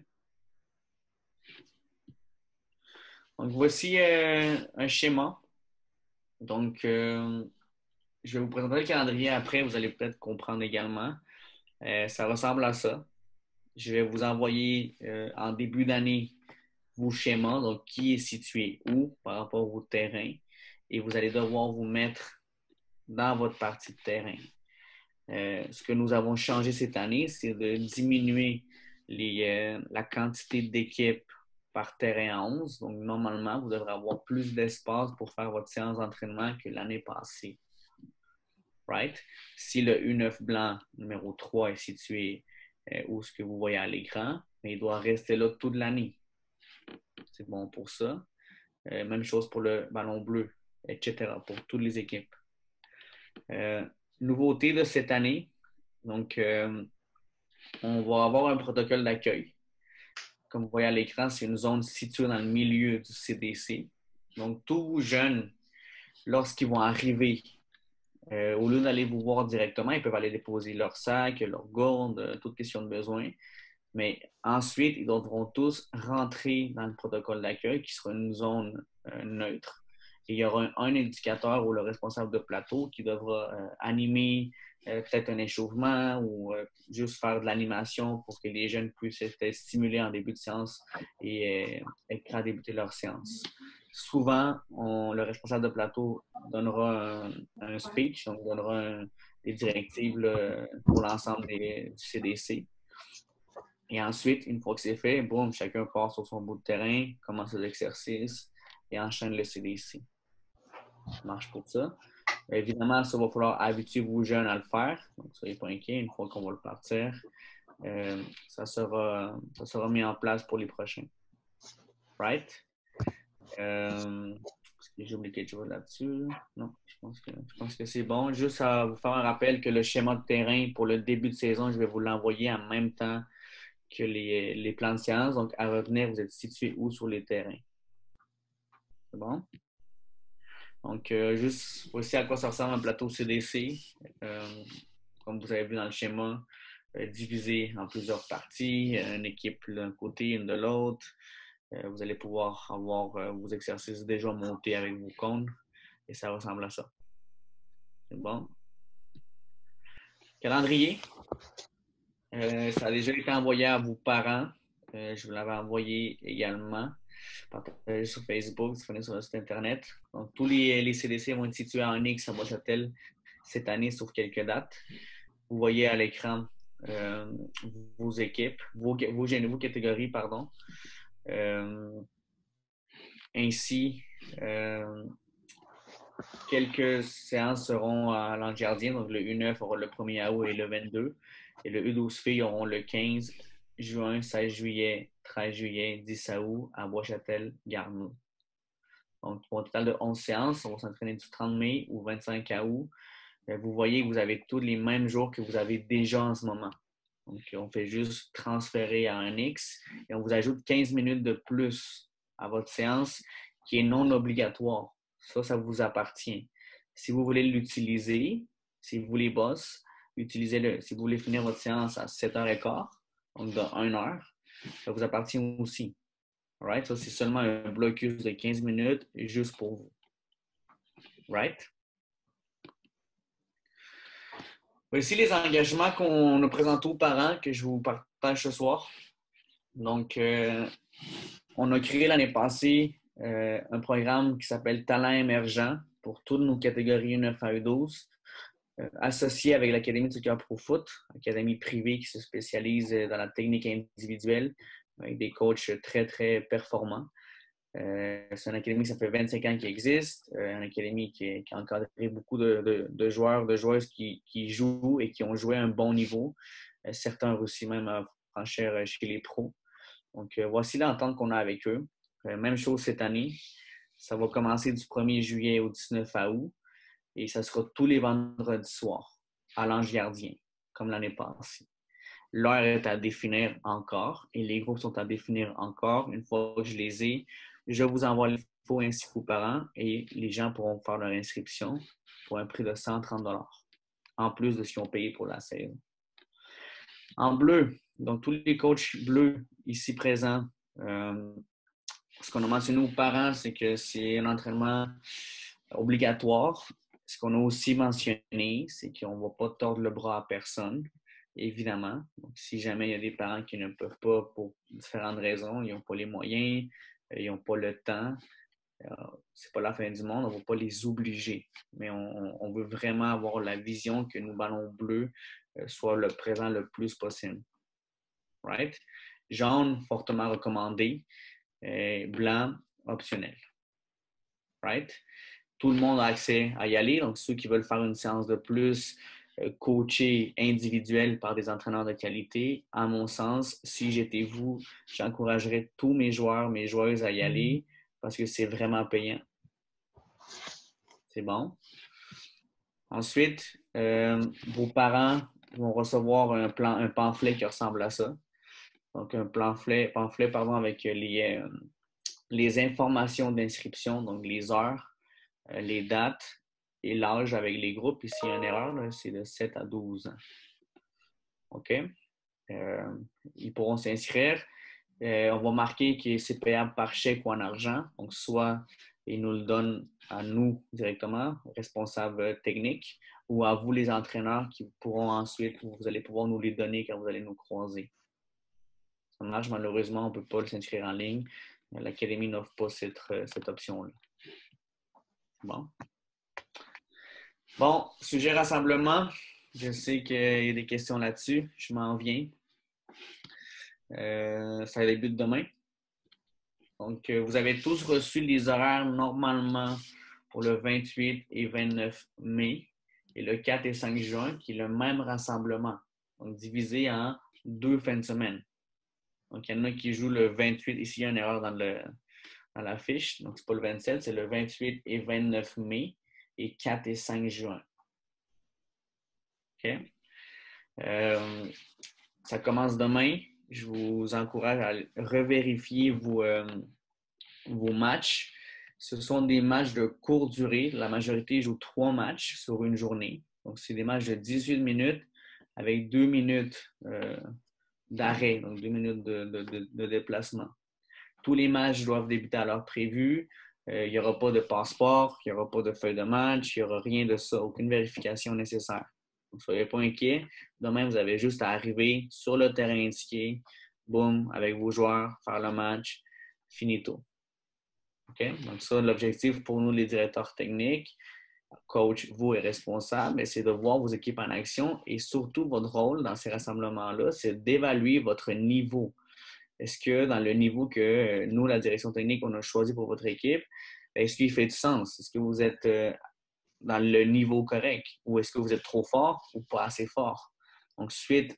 Donc, voici un schéma. Donc, je vais vous présenter le calendrier après. Vous allez peut-être comprendre également. Ça ressemble à ça. Je vais vous envoyer en début d'année vos schémas, donc qui est situé où par rapport au terrain. Et vous allez devoir vous mettre dans votre partie de terrain. Ce que nous avons changé cette année, c'est de diminuer la quantité d'équipes par terrain à 11. Donc, normalement, vous devrez avoir plus d'espace pour faire votre séance d'entraînement que l'année passée. Right? Si le U9 blanc numéro 3 est situé où ce que vous voyez à l'écran, mais il doit rester là toute l'année. C'est bon pour ça. Même chose pour le ballon bleu, etc. pour toutes les équipes. Nouveauté de cette année, donc on va avoir un protocole d'accueil. Comme vous voyez à l'écran, c'est une zone située dans le milieu du CDC. Donc, tous jeunes, lorsqu'ils vont arriver, au lieu d'aller vous voir directement, ils peuvent aller déposer leur sac, leur gourde, toute question de besoin. Mais ensuite, ils devront tous rentrer dans le protocole d'accueil qui sera une zone neutre. Et il y aura un éducateur ou le responsable de plateau qui devra animer peut-être un échauffement ou juste faire de l'animation pour que les jeunes puissent être stimulés en début de séance et être prêts à débuter leur séance. Souvent, le responsable de plateau donnera un speech, donc donnera des directives pour l'ensemble du CDC. Et ensuite, une fois que c'est fait, boum, chacun part sur son bout de terrain, commence l'exercice et enchaîne le CDC. Ça marche pour ça. Évidemment, ça va falloir habituer vos jeunes à le faire. Donc, soyez pas inquiets, une fois qu'on va le partir, ça sera mis en place pour les prochains. Right? Est-ce que j'ai oublié quelque chose là-dessus? Non, je pense que c'est bon. Juste à vous faire un rappel que le schéma de terrain pour le début de saison, je vais vous l'envoyer en même temps que les plans de séance. Donc, à revenir, vous êtes situé où sur les terrains? C'est bon? Donc, juste voici à quoi ça ressemble un plateau CDC. Comme vous avez vu dans le schéma, divisé en plusieurs parties, une équipe d'un côté, une de l'autre. Vous allez pouvoir avoir vos exercices déjà montés avec vos cônes et ça ressemble à ça. C'est bon? Calendrier. Ça a déjà été envoyé à vos parents. Je vous l'avais envoyé également. Partagé sur Facebook, disponible sur le site Internet. Donc, tous les CDC vont être situés en X à Bois-Châtel cette année, sauf quelques dates. Vous voyez à l'écran vos équipes, vos catégories, pardon. Ainsi, quelques séances seront à l'Ange Gardien. Donc, le U9 aura le 1er août et le 22. Et le U12 filles auront le 15 juin, 16 juillet, 13 juillet, 10 août à Bois-Châtel, Garneau. Donc, pour un total de 11 séances, on va s'entraîner du 30 mai au 25 août. Vous voyez que vous avez tous les mêmes jours que vous avez déjà en ce moment. Donc, on fait juste transférer à un X et on vous ajoute 15 minutes de plus à votre séance qui est non obligatoire. Ça vous appartient. Si vous voulez l'utiliser, si vous voulez boss, utilisez-le. Si vous voulez finir votre séance à 7h15, donc de 1 heure, ça vous appartient aussi. Right? Ça, c'est seulement un blocus de 15 minutes juste pour vous. Right? Voici les engagements qu'on a présentés aux parents que je vous partage ce soir. Donc, on a créé l'année passée un programme qui s'appelle Talent émergent pour toutes nos catégories U9 à U12, associé avec l'Académie de soccer Pro Foot, académie privée qui se spécialise dans la technique individuelle avec des coachs très, très performants. C'est une académie ça fait 25 ans qu'il existe, une académie qui a encadré beaucoup de joueurs, de joueuses qui jouent et qui ont joué à un bon niveau. Certains ont réussi même à franchir chez les pros. Donc, voici l'entente qu'on a avec eux. Même chose cette année. Ça va commencer du 1er juillet au 19 août et ça sera tous les vendredis soirs à l'Ange Gardien, comme l'année passée. L'heure est à définir encore et les groupes sont à définir encore. Une fois que je les ai, je vous envoie l'info ainsi qu'aux parents et les gens pourront faire leur inscription pour un prix de 130 $, en plus de ce qu'ils ont payé pour la saison. En bleu, donc tous les coachs bleus ici présents ce qu'on a mentionné aux parents, c'est que c'est un entraînement obligatoire. Ce qu'on a aussi mentionné, c'est qu'on ne va pas tordre le bras à personne, évidemment. Donc, si jamais il y a des parents qui ne peuvent pas pour différentes raisons, ils n'ont pas les moyens, ils n'ont pas le temps, c'est pas la fin du monde, on ne va pas les obliger. Mais on veut vraiment avoir la vision que nos ballons bleus soient le présent le plus possible. Right? Jaune, fortement recommandé. Blanc, optionnel. Right? Tout le monde a accès à y aller. Donc, ceux qui veulent faire une séance de plus, coachée individuelle par des entraîneurs de qualité, à mon sens, si j'étais vous, j'encouragerais tous mes joueurs, mes joueuses à y aller parce que c'est vraiment payant. C'est bon. Ensuite, vos parents vont recevoir un pamphlet qui ressemble à ça. Donc, un pamphlet avec les informations d'inscription, donc les heures, les dates et l'âge avec les groupes. Ici, il y a une erreur, là, c'est de 7 à 12 ans. OK? Ils pourront s'inscrire. On va marquer que c'est payable par chèque ou en argent. Donc, soit ils nous le donnent à nous directement, responsables techniques, ou à vous, les entraîneurs, qui pourront ensuite, vous allez pouvoir nous les donner quand vous allez nous croiser. Ça marche, malheureusement, on ne peut pas s'inscrire en ligne. L'Académie n'offre pas cette option-là. Bon, sujet rassemblement. Je sais qu'il y a des questions là-dessus. Je m'en viens. Ça débute demain. Donc, vous avez tous reçu les horaires normalement pour le 28 et 29 mai et le 4 et 5 juin, qui est le même rassemblement. Donc, divisé en 2 fins de semaine. Donc, il y en a qui jouent le 28. Ici, il y a une erreur dans la fiche. Donc, ce n'est pas le 27, c'est le 28 et 29 mai et 4 et 5 juin. OK? Ça commence demain. Je vous encourage à revérifier vos matchs. Ce sont des matchs de courte durée. La majorité joue 3 matchs sur une journée. Donc, c'est des matchs de 18 minutes avec 2 minutes d'arrêt, donc 2 minutes de déplacement. Tous les matchs doivent débuter à l'heure prévue. Il n'y aura pas de passeport, il n'y aura pas de feuille de match, il n'y aura rien de ça, aucune vérification nécessaire. Donc, soyez pas inquiets. Demain, vous avez juste à arriver sur le terrain indiqué, boum, avec vos joueurs, faire le match, finito. OK? Donc, ça, l'objectif pour nous, les directeurs techniques, coach, vous est responsable, c'est de voir vos équipes en action et surtout, votre rôle dans ces rassemblements-là, c'est d'évaluer votre niveau. Est-ce que dans le niveau que nous, la direction technique, on a choisi pour votre équipe, est-ce qu'il fait du sens? Est-ce que vous êtes dans le niveau correct ou est-ce que vous êtes trop fort ou pas assez fort? Donc, suite